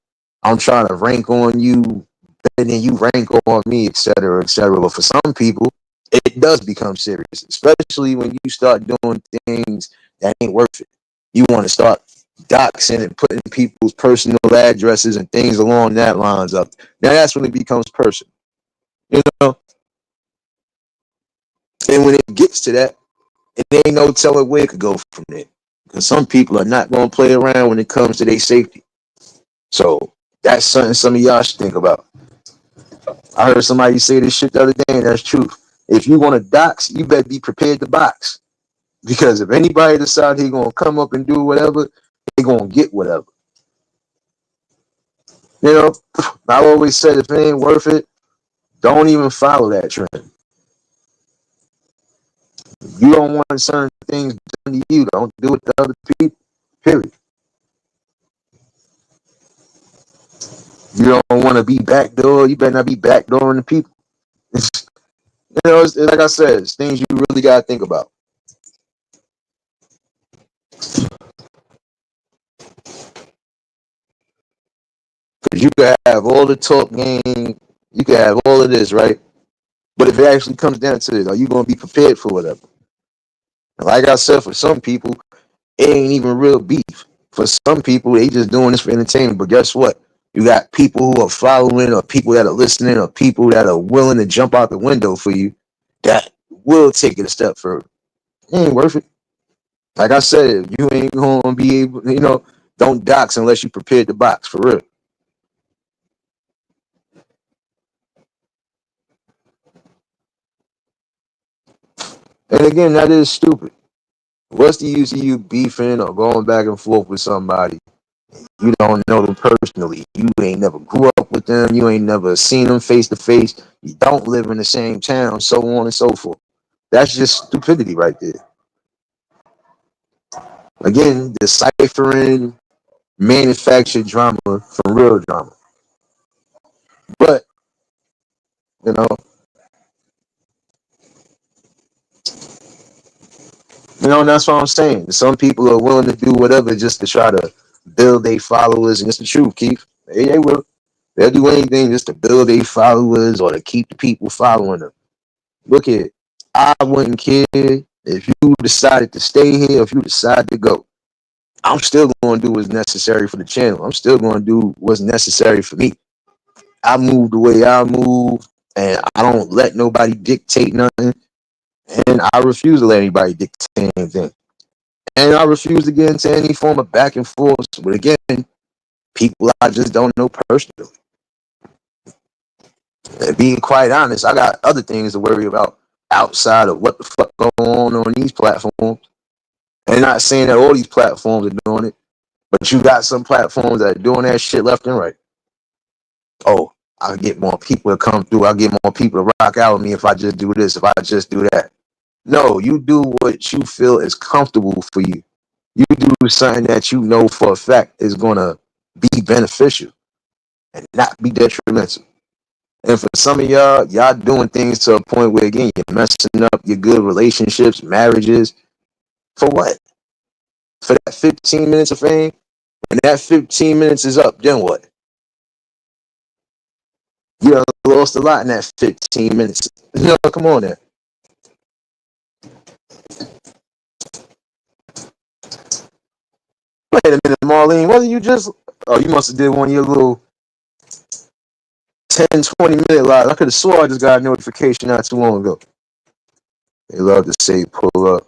I'm trying to rank on you better than you rank on me, etc., etc. But for some people, it does become serious, especially when you start doing things that ain't worth it. You want to start doxing and putting people's personal addresses and things along that lines up. Now that's when it becomes personal, you know. And when it gets to that, it ain't no telling where it could go from there. Because some people are not going to play around when it comes to their safety. So that's something some of y'all should think about. I heard somebody say this shit the other day, and that's true. If you want to dox, you better be prepared to box. Because if anybody decides he's going to come up and do whatever, they're going to get whatever. You know, I always said if it ain't worth it, don't even follow that trend. You don't want certain things done to you, don't do it to other people. Period. You don't want to be backdoor, you better not be backdooring the people. You know, it's like I said, it's things you really got to think about. Because you could have all the talk game, you could have all of this, right? But if it actually comes down to it, are you going to be prepared for whatever? And like I said, for some people, it ain't even real beef. For some people, they just doing this for entertainment. But guess what? You got people who are following, or people that are listening, or people that are willing to jump out the window for you that will take it a step further. It ain't worth it. Like I said, you ain't gonna be able, don't dox unless you prepared to box for real. And again, that is stupid. What's the use of you beefing or going back and forth with somebody? You don't know them personally. You ain't never grew up with them. You ain't never seen them face to face. You don't live in the same town, so on and so forth. That's just stupidity right there. Again, deciphering manufactured drama from real drama. But, you know, and that's what I'm saying. Some people are willing to do whatever just to try to build their followers, and it's the truth, Keith. They will. They'll do anything just to build their followers or to keep the people following them. Look at, I wouldn't care if you decided to stay here, if you decide to go. I'm still going to do what's necessary for the channel. I'm still going to do what's necessary for me. I move the way I move, and I don't let nobody dictate nothing. And I refuse to let anybody dictate anything. And I refuse to get into any form of back and forth with, again, people I just don't know personally. And being quite honest, I got other things to worry about outside of what the fuck going on these platforms. And not saying that all these platforms are doing it, but you got some platforms that are doing that shit left and right. Oh, I'll get more people to come through. I'll get more people to rock out with me if I just do this, if I just do that. No, you do what you feel is comfortable for you. You do something that you know for a fact is going to be beneficial and not be detrimental. And for some of y'all doing things to a point where, again, you're messing up your good relationships, marriages. For what? For that 15 minutes of fame? When that 15 minutes is up, then what? You done lost a lot in that 15 minutes. No, come on there. Wait a minute, Marlene. Wasn't you just... Oh, you must have did one of your little 10, 20 minute lives. I could have swore I just got a notification not too long ago. They love to say pull up.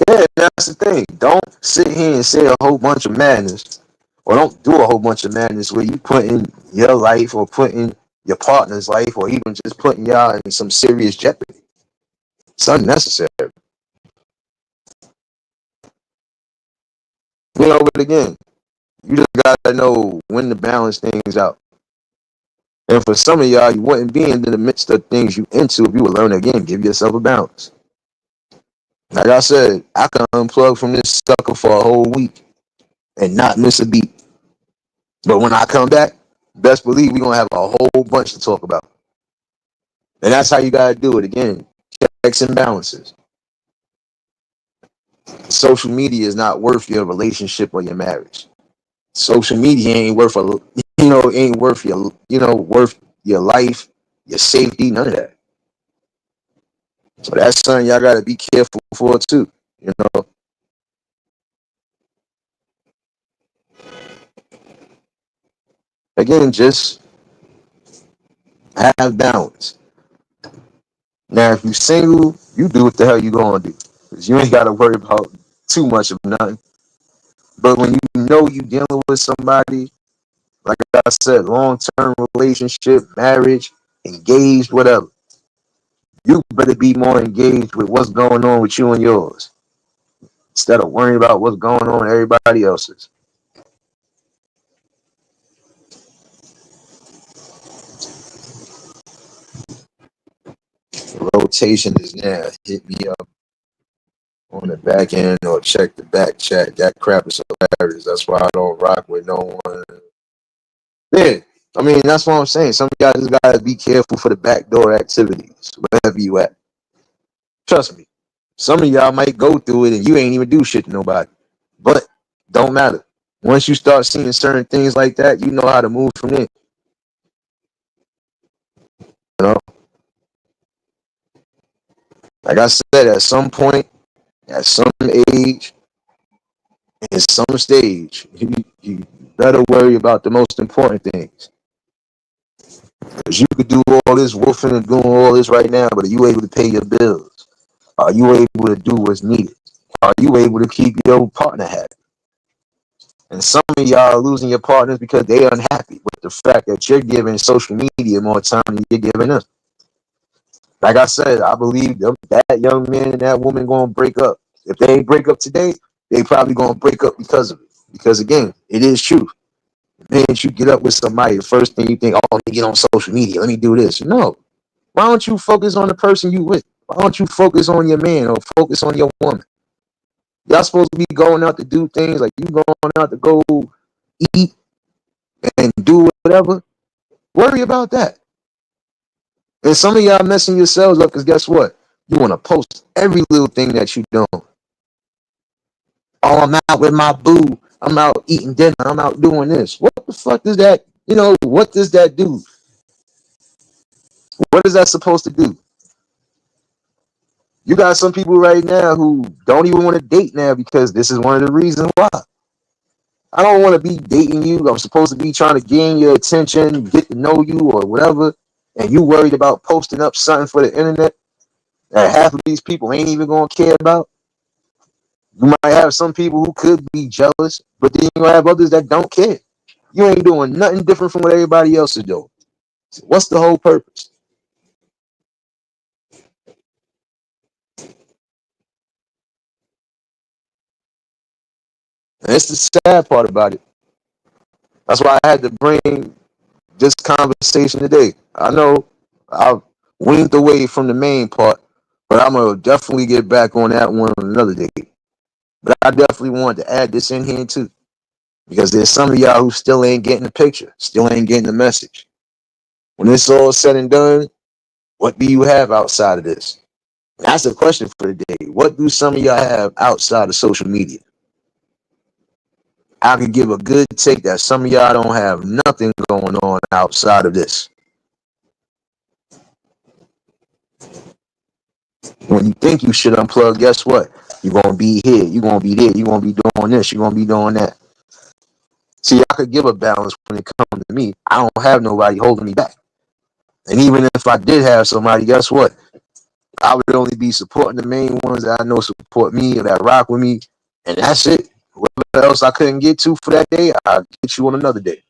Yeah, that's the thing. Don't sit here and say a whole bunch of madness, or don't do a whole bunch of madness where you put in your life or put in your partner's life or even just putting y'all in some serious jeopardy. It's unnecessary. But again, you just gotta know when to balance things out. And for some of y'all, you wouldn't be in the midst of things you into if you would learn again, give yourself a balance. Like I said, I can unplug from this sucker for a whole week and not miss a beat. But when I come back, best believe we're gonna have a whole bunch to talk about. And that's how you gotta do it. Again, checks and balances. Social media is not worth your relationship or your marriage. Social media ain't worth ain't worth worth your life, your safety, none of that. So that's something y'all gotta be careful for too. You know, again, just have balance. Now, if you single, you do what the hell you gonna do, because you ain't gotta worry about too much of nothing. But when you know you dealing with somebody, like I said, long-term relationship, marriage, engaged, whatever, you better be more engaged with what's going on with you and yours instead of worrying about what's going on with everybody else's. Rotation is now. Hit me up on the back end or check the back chat. That crap is hilarious. That's why I don't rock with no one. Yeah, I mean, that's what I'm saying. Some of y'all just gotta be careful for the backdoor activities, wherever you at. Trust me. Some of y'all might go through it and you ain't even do shit to nobody. But don't matter. Once you start seeing certain things like that, you know how to move from there. You know, like I said, at some point, at some age, in some stage, you better worry about the most important things. Because you could do all this wolfing and doing all this right now, but are you able to pay your bills? Are you able to do what's needed? Are you able to keep your partner happy? And some of y'all are losing your partners because they are unhappy with the fact that you're giving social media more time than you're giving them. Like I said, I believe that young man and that woman going to break up. If they ain't break up today, they probably going to break up because of it. Because again, it is true. Man, you get up with somebody, the first thing you think, oh, let me get on social media. Let me do this. No. Why don't you focus on the person you with? Why don't you focus on your man or focus on your woman? Y'all supposed to be going out to do things like you going out to go eat and do whatever. Worry about that. And some of y'all messing yourselves up because guess what? You want to post every little thing that you do. Oh, I'm out with my boo. I'm out eating dinner. I'm out doing this. What the fuck does that, what does that do? What is that supposed to do? You got some people right now who don't even want to date now because this is one of the reasons why. I don't want to be dating you. I'm supposed to be trying to gain your attention, get to know you or whatever. And you worried about posting up something for the internet that half of these people ain't even going to care about. You might have some people who could be jealous, but then you have others that don't care. You ain't doing nothing different from what everybody else is doing. So what's the whole purpose? And it's the sad part about it. That's why I had to bring this conversation today. I know I winged away from the main part, but I'm gonna definitely get back on that one another day. But I definitely wanted to add this in here too, because there's some of y'all who still ain't getting the picture, still ain't getting the message. When it's all said and done, what do you have outside of this? That's the question for the day. What do some of y'all have outside of social media? I could give a good take that some of y'all don't have nothing going on outside of this. When you think you should unplug, guess what? You're gonna be here, you're gonna be there, you're gonna be doing this, you're gonna be doing that. See, I could give a balance when it comes to me. I don't have nobody holding me back. And even if I did have somebody, guess what? I would only be supporting the main ones that I know support me or that rock with me, and that's it. Whatever else I couldn't get to for that day, I'll get you on another day.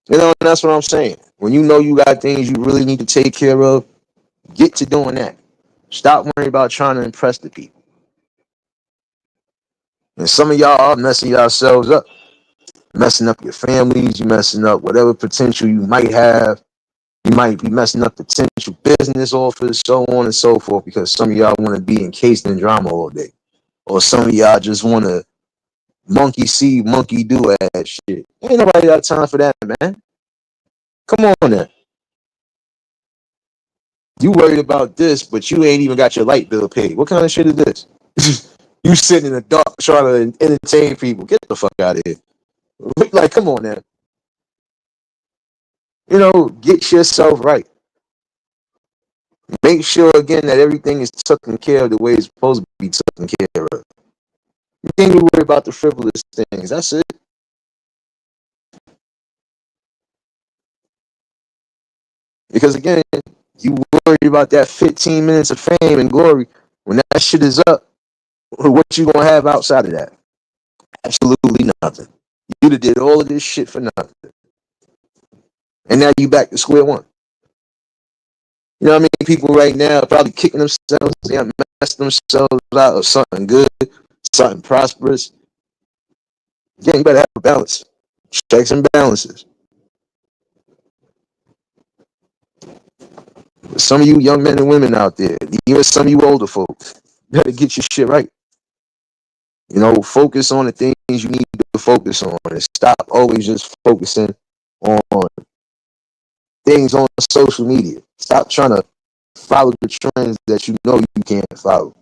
You know, and that's what I'm saying. When you know you got things you really need to take care of, get to doing that. Stop worrying about trying to impress the people. And some of y'all are messing yourselves up, messing up your families, you messing up whatever potential you might have. You might be messing up potential business offers, so on and so forth, because some of y'all want to be encased in drama all day. Or some of y'all just want to monkey see, monkey do ass shit. Ain't nobody got time for that, man. Come on now. You worried about this, but you ain't even got your light bill paid. What kind of shit is this? You sitting in the dark trying to entertain people. Get the fuck out of here. Like, come on now. You know, get yourself right. Make sure again that everything is taken care of the way it's supposed to be taken care of. You can't even worry about the frivolous things. That's it. Because again, you worry about that 15 minutes of fame and glory. When that shit is up, what you gonna have outside of that? Absolutely nothing. You did all of this shit for nothing. And now you back to square one. You know what I mean? People right now are probably kicking themselves. They have messed themselves out of something good, something prosperous. Yeah, you better have a balance. Checks and balances. Some of you young men and women out there, even some of you older folks, you better get your shit right. You know, focus on the things you need to focus on and stop always just focusing on things on social media. Stop trying to follow the trends that you know you can't follow.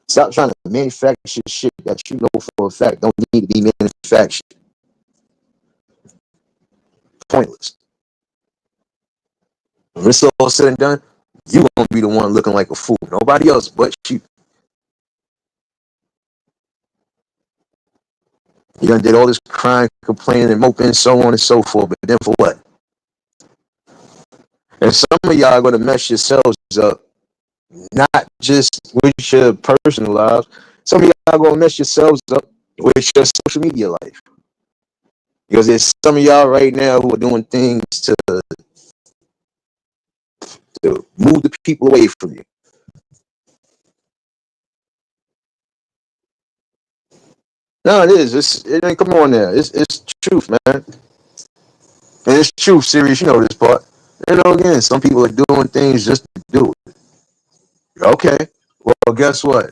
Stop trying to manufacture shit that you know for a fact don't need to be manufactured. Pointless. When it's all said and done, you gonna be the one looking like a fool. Nobody else but you. You done did all this crying, complaining, and moping, so on and so forth. But then for what? And some of y'all are gonna mess yourselves up, not just with your personal lives. Some of y'all are gonna mess yourselves up with your social media life. Because there's some of y'all right now who are doing things to move the people away from you. No, it is. It ain't. Come on now. It's truth, man. And it's truth, serious. You know this part. You know, again, some people are doing things just to do it. Okay. Well, guess what?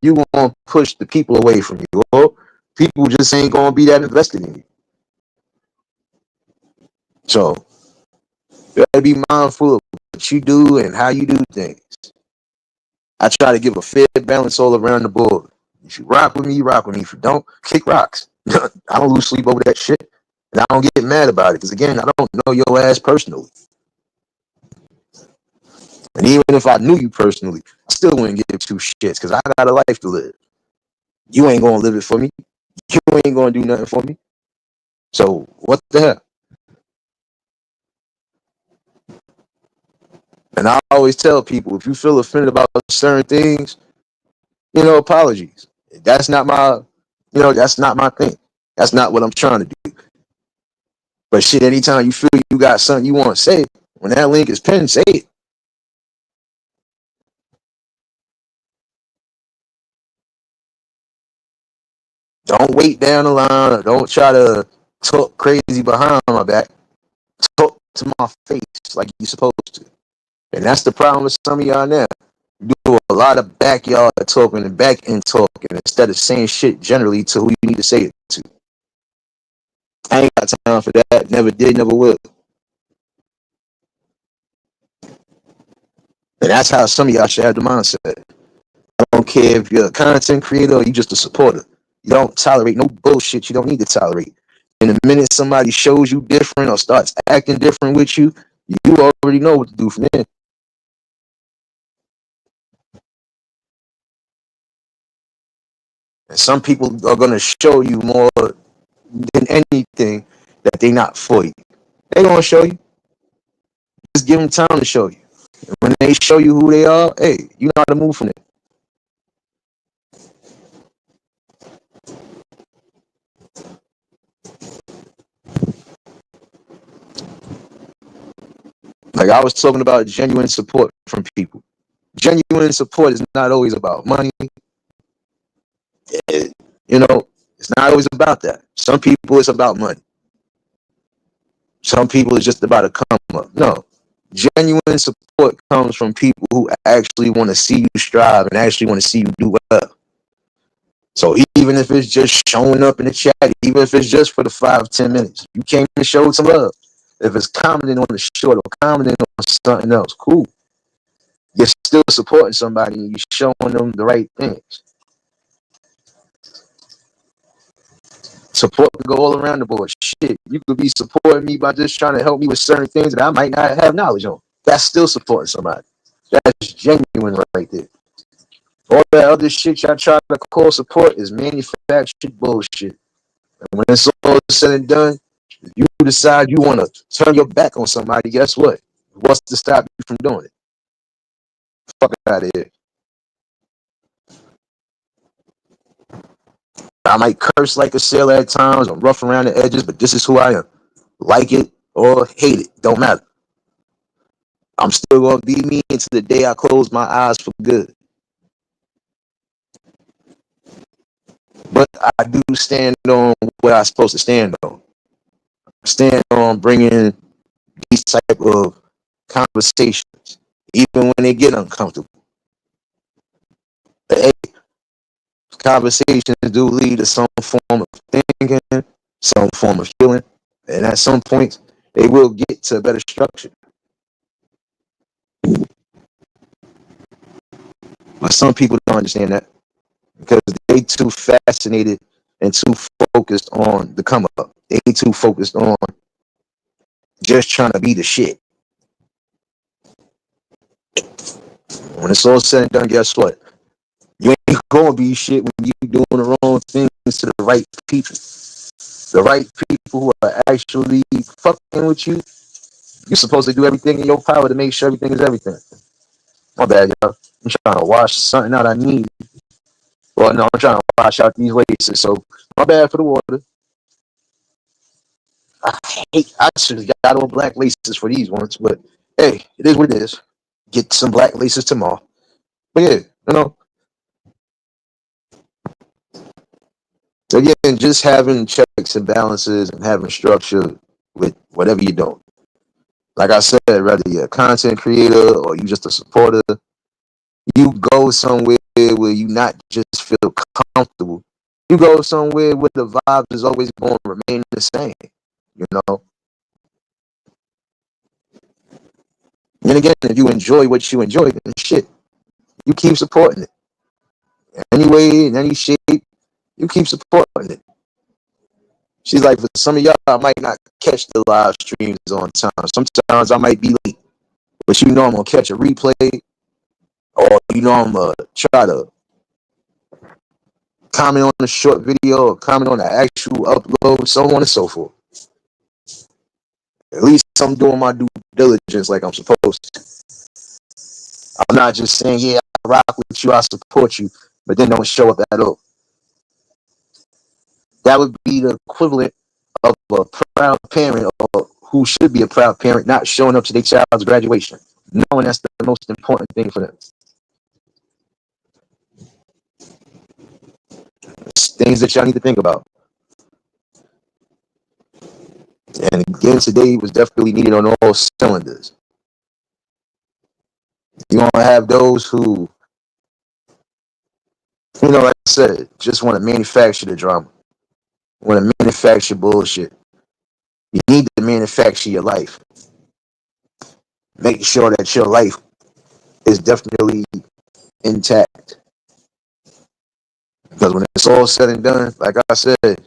You gonna push the people away from you. Well, people just ain't gonna be that invested in you. So you gotta be mindful of what you do and how you do things. I try to give a fair balance all around the board. If you rock with me, you rock with me. If you don't, kick rocks. I don't lose sleep over that shit. And I don't get mad about it. Because again, I don't know your ass personally. And even if I knew you personally, I still wouldn't give two shits because I got a life to live. You ain't gonna live it for me. You ain't gonna do nothing for me. So what the hell? And I always tell people, if you feel offended about certain things, apologies. That's not my, that's not my thing. That's not what I'm trying to do. But shit, anytime you feel you got something you want to say, when that link is pinned, say it. Don't wait down the line or don't try to talk crazy behind my back. Talk to my face like you're supposed to. And that's the problem with some of y'all now. You do a lot of backyard talking and back end talking instead of saying shit generally to who you need to say it to. I ain't got time for that. Never did, never will. And that's how some of y'all should have the mindset. I don't care if you're a content creator or you just a supporter. You don't tolerate no bullshit you don't need to tolerate. And the minute somebody shows you different or starts acting different with you, you already know what to do from there. And some people are going to show you more than anything that they not for you. They going to show you. Just give them time to show you. And when they show you who they are, hey, you know how to move from it. Like I was talking about genuine support from people. Genuine support is not always about money. It's not always about that. Some people it's about money. Some people it's just about a come up. No. Genuine support comes from people who actually want to see you strive and actually want to see you do well. So even if it's just showing up in the chat, even if it's just for the 5-10 minutes, you came to show some love. If it's commenting on the short or commenting on something else, cool. You're still supporting somebody and you're showing them the right things. Support could go all around the board. Shit, you could be supporting me by just trying to help me with certain things that I might not have knowledge on. That's still supporting somebody. That's genuine right there. All that other shit y'all try to call support is manufactured bullshit. And when it's all said and done, if you decide you want to turn your back on somebody, guess what? What's to stop you from doing it? Fuck out of here. I might curse like a sailor at times or rough around the edges, but this is who I am. Like it or hate it, don't matter. I'm still gonna be me until the day I close my eyes for good. But I do stand on what I'm supposed to stand on. Stand on bringing these type of conversations, even when they get uncomfortable. But, hey, conversations do lead to some form of thinking, some form of healing, and at some point, they will get to a better structure. But some people don't understand that because they too fascinated and too focused on the come up. They too focused on just trying to be the shit. When it's all said and done, guess what? You ain't gonna be shit when you doing the wrong things to the right people. The right people who are actually fucking with you. You're supposed to do everything in your power to make sure everything is everything. My bad, y'all. I'm trying to wash something out I need. Well, no, I'm trying to wash out these laces. So my bad for the water. I should have got all black laces for these ones, but hey, it is what it is. Get some black laces tomorrow. But yeah, again, just having checks and balances and having structure with whatever you're doing. Like I said, whether you're a content creator or you just a supporter, you go somewhere where you not just feel comfortable. You go somewhere where the vibe is always going to remain the same, you know. And again, if you enjoy what you enjoy, then shit, you keep supporting it. Anyway, in any shape, you keep supporting it. She's like, for some of y'all, I might not catch the live streams on time. Sometimes I might be late, but you know I'm gonna catch a replay, or you know I'm gonna try to comment on the short video or comment on the actual upload, so on and so forth. At least I'm doing my due diligence like I'm supposed to. I'm not just saying, yeah, I rock with you, I support you, but then don't show up at all. That would be the equivalent of a proud parent, or who should be a proud parent, not showing up to their child's graduation, knowing that's the most important thing for them. It's things that y'all need to think about. And again, today was definitely needed on all cylinders. You're going to have those who, like I said, just want to manufacture the drama, want to manufacture bullshit. You need to manufacture your life. Make sure that your life is definitely intact. Because when it's all said and done, like I said,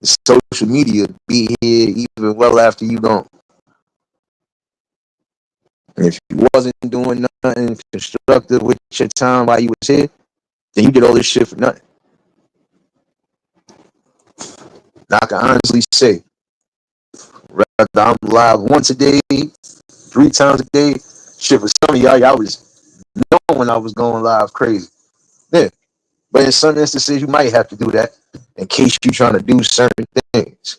social media be here even well after you gone. And if you wasn't doing nothing constructive with your time while you was here, then you did all this shit for nothing. Now I can honestly say, whether I'm live once a day, 3 times a day, shit, for some of y'all was knowing I was going live crazy. Yeah. But in some instances, you might have to do that in case you're trying to do certain things.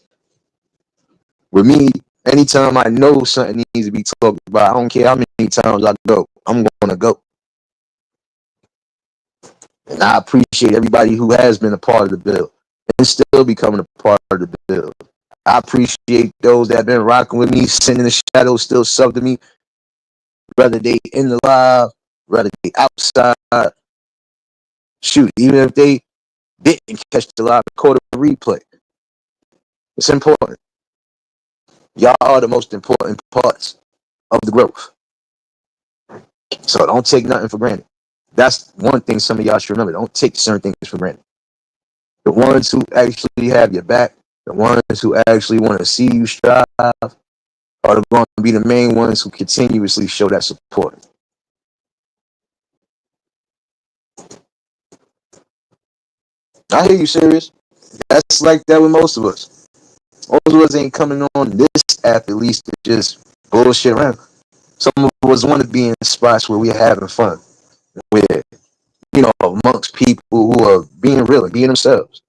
With me, anytime I know something needs to be talked about, I don't care how many times I go, I'm going to go. And I appreciate everybody who has been a part of the build and still becoming a part of the build. I appreciate those that have been rocking with me, sitting in the shadows, still sub to me, whether they in the live, whether they outside. Shoot, even if they didn't catch the live, caught a replay. It's important. Y'all are the most important parts of the growth. So don't take nothing for granted. That's one thing some of y'all should remember. Don't take certain things for granted. The ones who actually have your back, the ones who actually want to see you strive, are going to be the main ones who continuously show that support. I hear you, serious. That's like that with most of us. Most of us ain't coming on this app at least to just bullshit around. Some of us want to be in spots where we're having fun, where, amongst people who are being real and being themselves.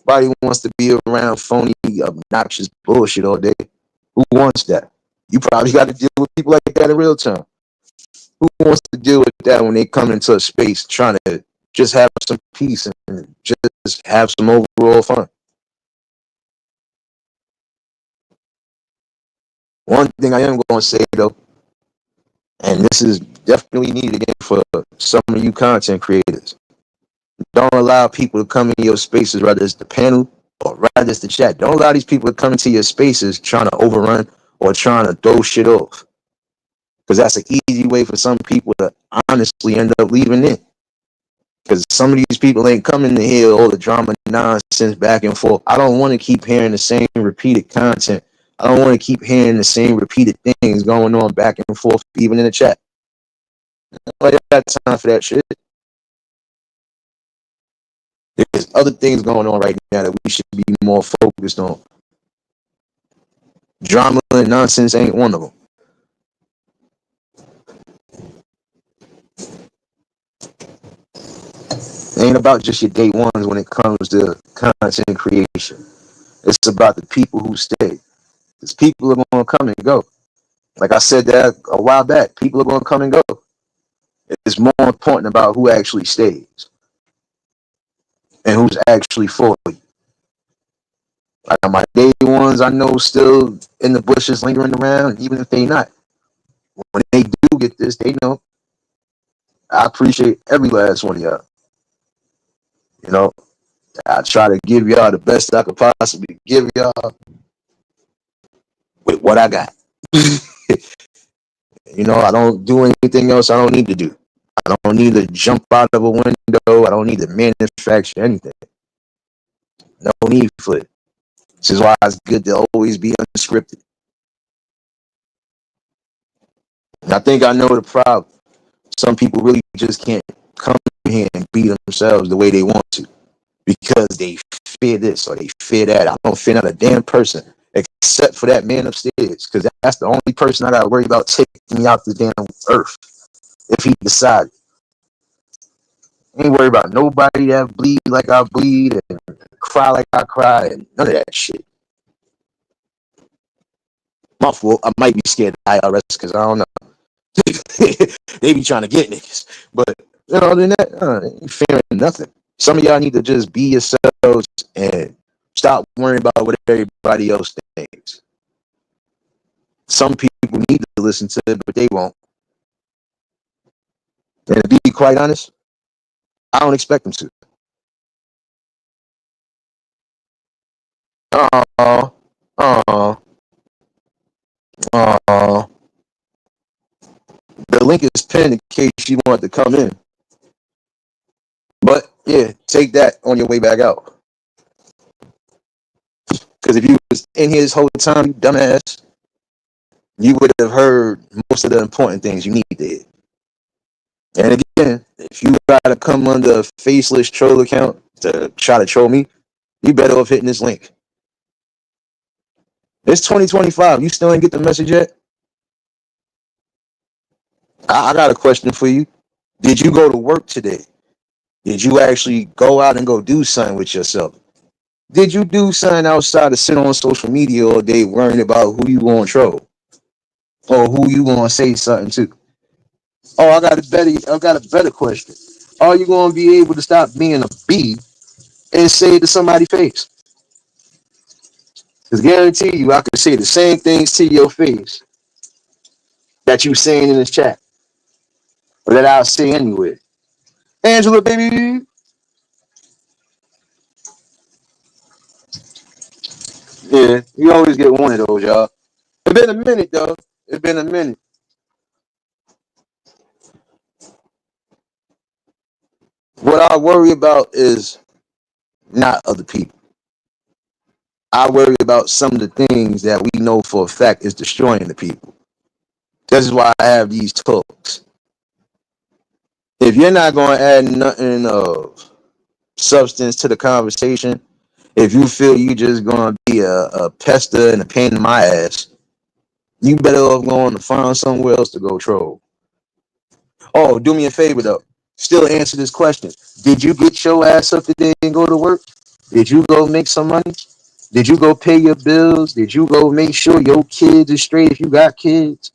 Nobody wants to be around phony, obnoxious bullshit all day. Who wants that? You probably got to deal with people like that in real time. Who wants to deal with that when they come into a space trying to just have some peace and just have some overall fun? One thing I am going to say, though, and this is definitely needed again for some of you content creators, don't allow people to come in your spaces, whether it's the panel or rather it's the chat. Don't allow these people to come into your spaces trying to overrun or trying to throw shit off. Because that's an easy way for some people to honestly end up leaving in. Because some of these people ain't coming to hear all the drama nonsense back and forth. I don't want to keep hearing the same repeated content. I don't want to keep hearing the same repeated things going on back and forth, even in the chat. I don't got time for that shit. There's other things going on right now that we should be more focused on. Drama and nonsense ain't one of them. It ain't about just your day ones when it comes to content creation. It's about the people who stay. Because people are going to come and go. Like I said that a while back, people are going to come and go. It's more important about who actually stays and who's actually for you. Like my day ones, I know still in the bushes lingering around, even if they not. When they do get this, they know. I appreciate every last one of y'all. I try to give y'all the best I could possibly give y'all with what I got. I don't do anything else I don't need to do. I don't need to jump out of a window. I don't need to manufacture anything. No need for it. This is why it's good to always be unscripted. And I think I know the problem. Some people really just can't come here and be themselves the way they want to because they fear this or they fear that. I don't fear not a damn person except for that man upstairs, because that's the only person I got to worry about taking me out the damn earth. if he decided. Ain't worried about nobody that bleed like I bleed and cry like I cry and none of that shit. My fault. I might be scared of IRS because I don't know. They be trying to get niggas. But other than that, they ain't fearing nothing. Some of y'all need to just be yourselves and stop worrying about what everybody else thinks. Some people need to listen to it, but they won't. And to be quite honest, I don't expect them to. Oh, oh, oh. The link is pinned in case you want to come in. But yeah, take that on your way back out. Because if you was in here this whole time, you dumbass, you would have heard most of the important things you need to hear. And again, if you gotta come under a faceless troll account to try to troll me, you better off hitting this link. It's 2025. You still ain't get the message yet? I got a question for you. Did you go to work today? Did you actually go out and go do something with yourself? Did you do something outside of sit on social media all day worrying about who you gonna troll or who you gonna say something to? Oh, I got a better question. Are you gonna be able to stop being a bee and say it to somebody's face? Because guarantee you, I could say the same things to your face that you saying in this chat or that I'll say anyway. Angela, baby. Yeah, you always get one of those, y'all. It's been a minute, though. It's been a minute. What I worry about is not other people. I worry about some of the things that we know for a fact is destroying the people. This is why I have these talks. If you're not going to add nothing of substance to the conversation, if you feel you just going to be a pester and a pain in my ass, you better off going to find somewhere else to go troll. Oh, do me a favor though. Still answer this question. Did you get your ass up today and go to work? Did you go make some money? Did you go pay your bills? Did you go make sure your kids are straight if you got kids?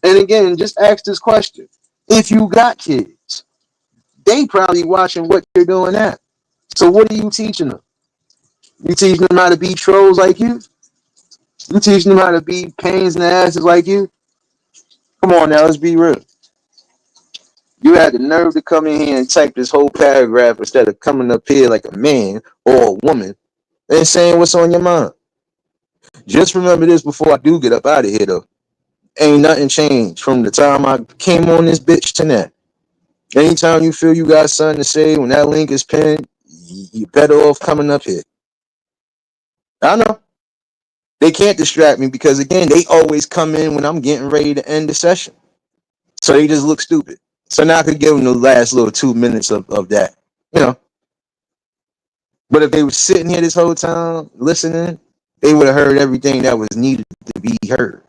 And again, just ask this question. If you got kids, they probably watching what you're doing at. So what are you teaching them? You teaching them how to be trolls like you? You teaching them how to be pains in the asses like you? Come on now, let's be real. You had the nerve to come in here and type this whole paragraph instead of coming up here like a man or a woman and saying what's on your mind. Just remember this before I do get up out of here, though. Ain't nothing changed from the time I came on this bitch to now. Anytime you feel you got something to say, when that link is pinned, you better off coming up here. I know. They can't distract me because, again, they always come in when I'm getting ready to end the session. So they just look stupid. So now I could give them the last little 2 minutes of that, you know. But if they were sitting here this whole time listening, they would have heard everything that was needed to be heard.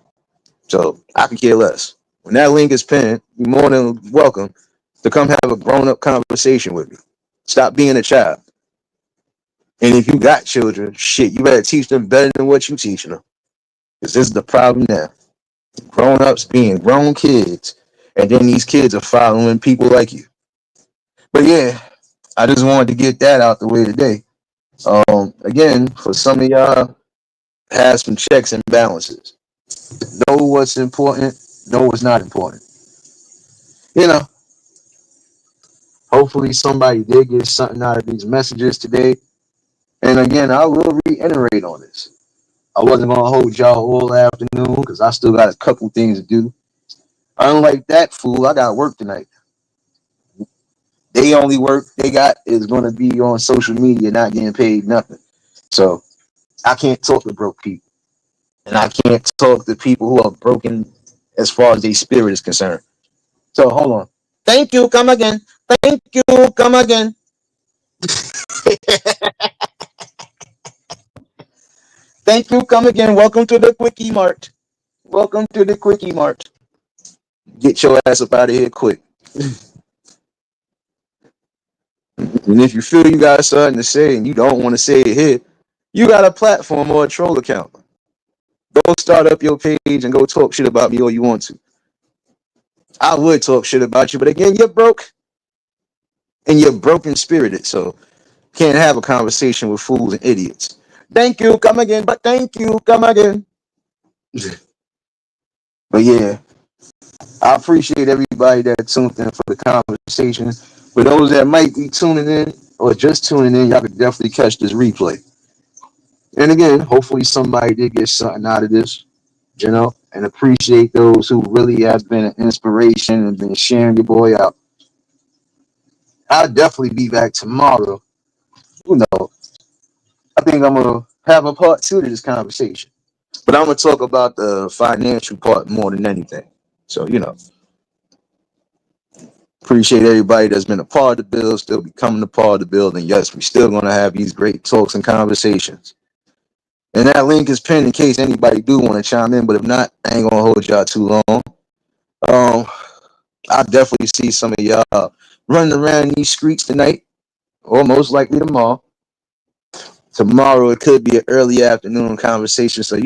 So I could care less. When that link is pinned, you're more than welcome to come have a grown-up conversation with me. Stop being a child. And if you got children, shit, you better teach them better than what you teaching them. Because this is the problem now. Grown-ups being grown kids, and then these kids are following people like you. But yeah, I just wanted to get that out the way today. Again, for some of y'all, have some checks and balances. Know what's important, know what's not important. You know, hopefully somebody did get something out of these messages today. And again, I will reiterate on this. I wasn't gonna hold y'all all afternoon because I still got a couple things to do. Unlike that fool, I got work tonight. They only work they got is gonna be on social media, not getting paid nothing. So I can't talk to broke people. And I can't talk to people who are broken as far as their spirit is concerned. So hold on. Thank you. Come again. Thank you. Come again. Thank you. Come again. Welcome to the Quickie Mart. Welcome to the Quickie Mart. Get your ass up out of here quick. And if you feel you got something to say and you don't want to say it here, you got a platform or a troll account. Go start up your page and go talk shit about me all you want to. I would talk shit about you, but again, you're broke and you're broken spirited, so can't have a conversation with fools and idiots. Thank you, come again, but thank you, come again. But yeah, I appreciate everybody that tuned in for the conversation. For those that might be tuning in or just tuning in, y'all could definitely catch this replay. And again, hopefully somebody did get something out of this, and appreciate those who really have been an inspiration and been sharing your boy out. I'll definitely be back tomorrow. Who knows? I think I'm gonna have a part two to this conversation. But I'm gonna talk about the financial part more than anything. So, appreciate everybody that's been a part of the build, still becoming a part of the build. And yes, we still gonna have these great talks and conversations. And that link is pinned in case anybody do want to chime in. But if not, I ain't gonna hold y'all too long. I definitely see some of y'all running around these streets tonight, or most likely tomorrow. Tomorrow it could be an early afternoon conversation, so I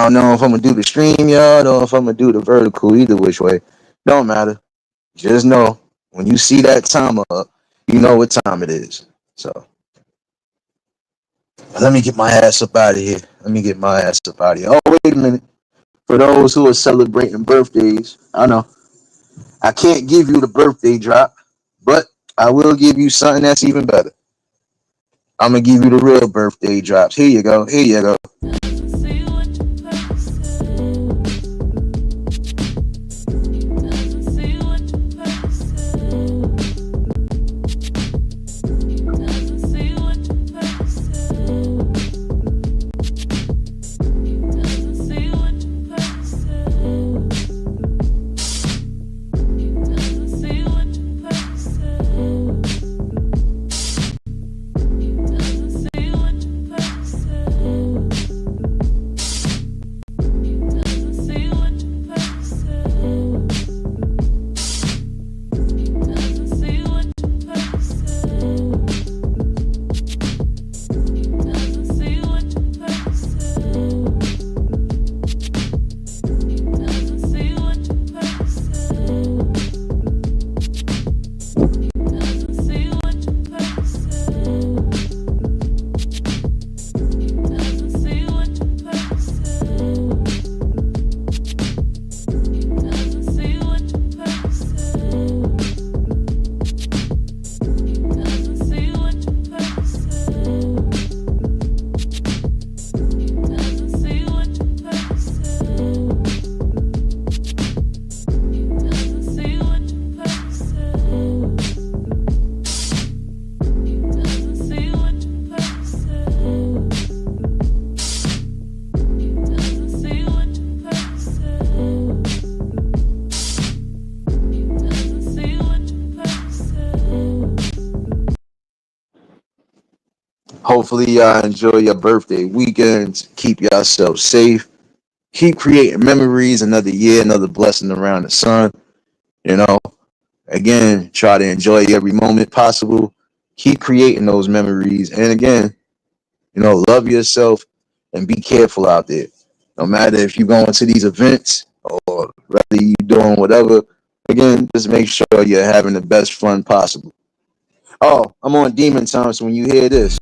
don't know if I'm gonna do the stream yard or if I'm gonna do the vertical. Either which way, don't matter. Just know when you see that timer up, you know what time it is. So let me get my ass up out of here. Oh, wait a minute. For those who are celebrating birthdays, I know I can't give you the birthday drop, but I will give you something that's even better. I'm gonna give you the real birthday drops. Here you go. Here you go. Hopefully, y'all enjoy your birthday weekends. Keep yourself safe. Keep creating memories. Another year, another blessing around the sun. You know, again, try to enjoy every moment possible. Keep creating those memories. And again, love yourself and be careful out there. No matter if you're going to these events or whether you doing whatever, again, just make sure you're having the best fun possible. Oh, I'm on Demon Time, so when you hear this,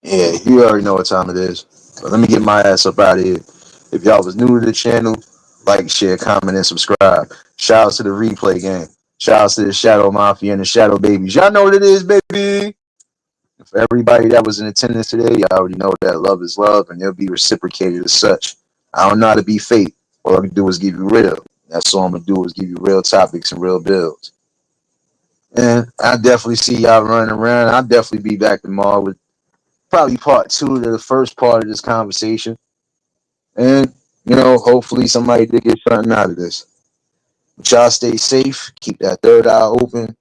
yeah, you already know what time it is. But let me get my ass up out of here. If y'all was new to the channel, like, share, comment, and subscribe. Shout out to the replay game. Shout out to the Shadow Mafia and the Shadow Babies. Y'all know what it is, baby. For everybody that was in attendance today, y'all already know that love is love and it'll be reciprocated as such. I don't know how to be fake. All I can do is give you real. That's all I'm gonna do is give you real topics and real builds. And I definitely see y'all running around. I'll definitely be back tomorrow with probably part two to the first part of this conversation. And, hopefully somebody did get something out of this. But y'all stay safe. Keep that third eye open.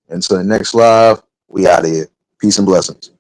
Until the next live, we out of here. Peace and blessings.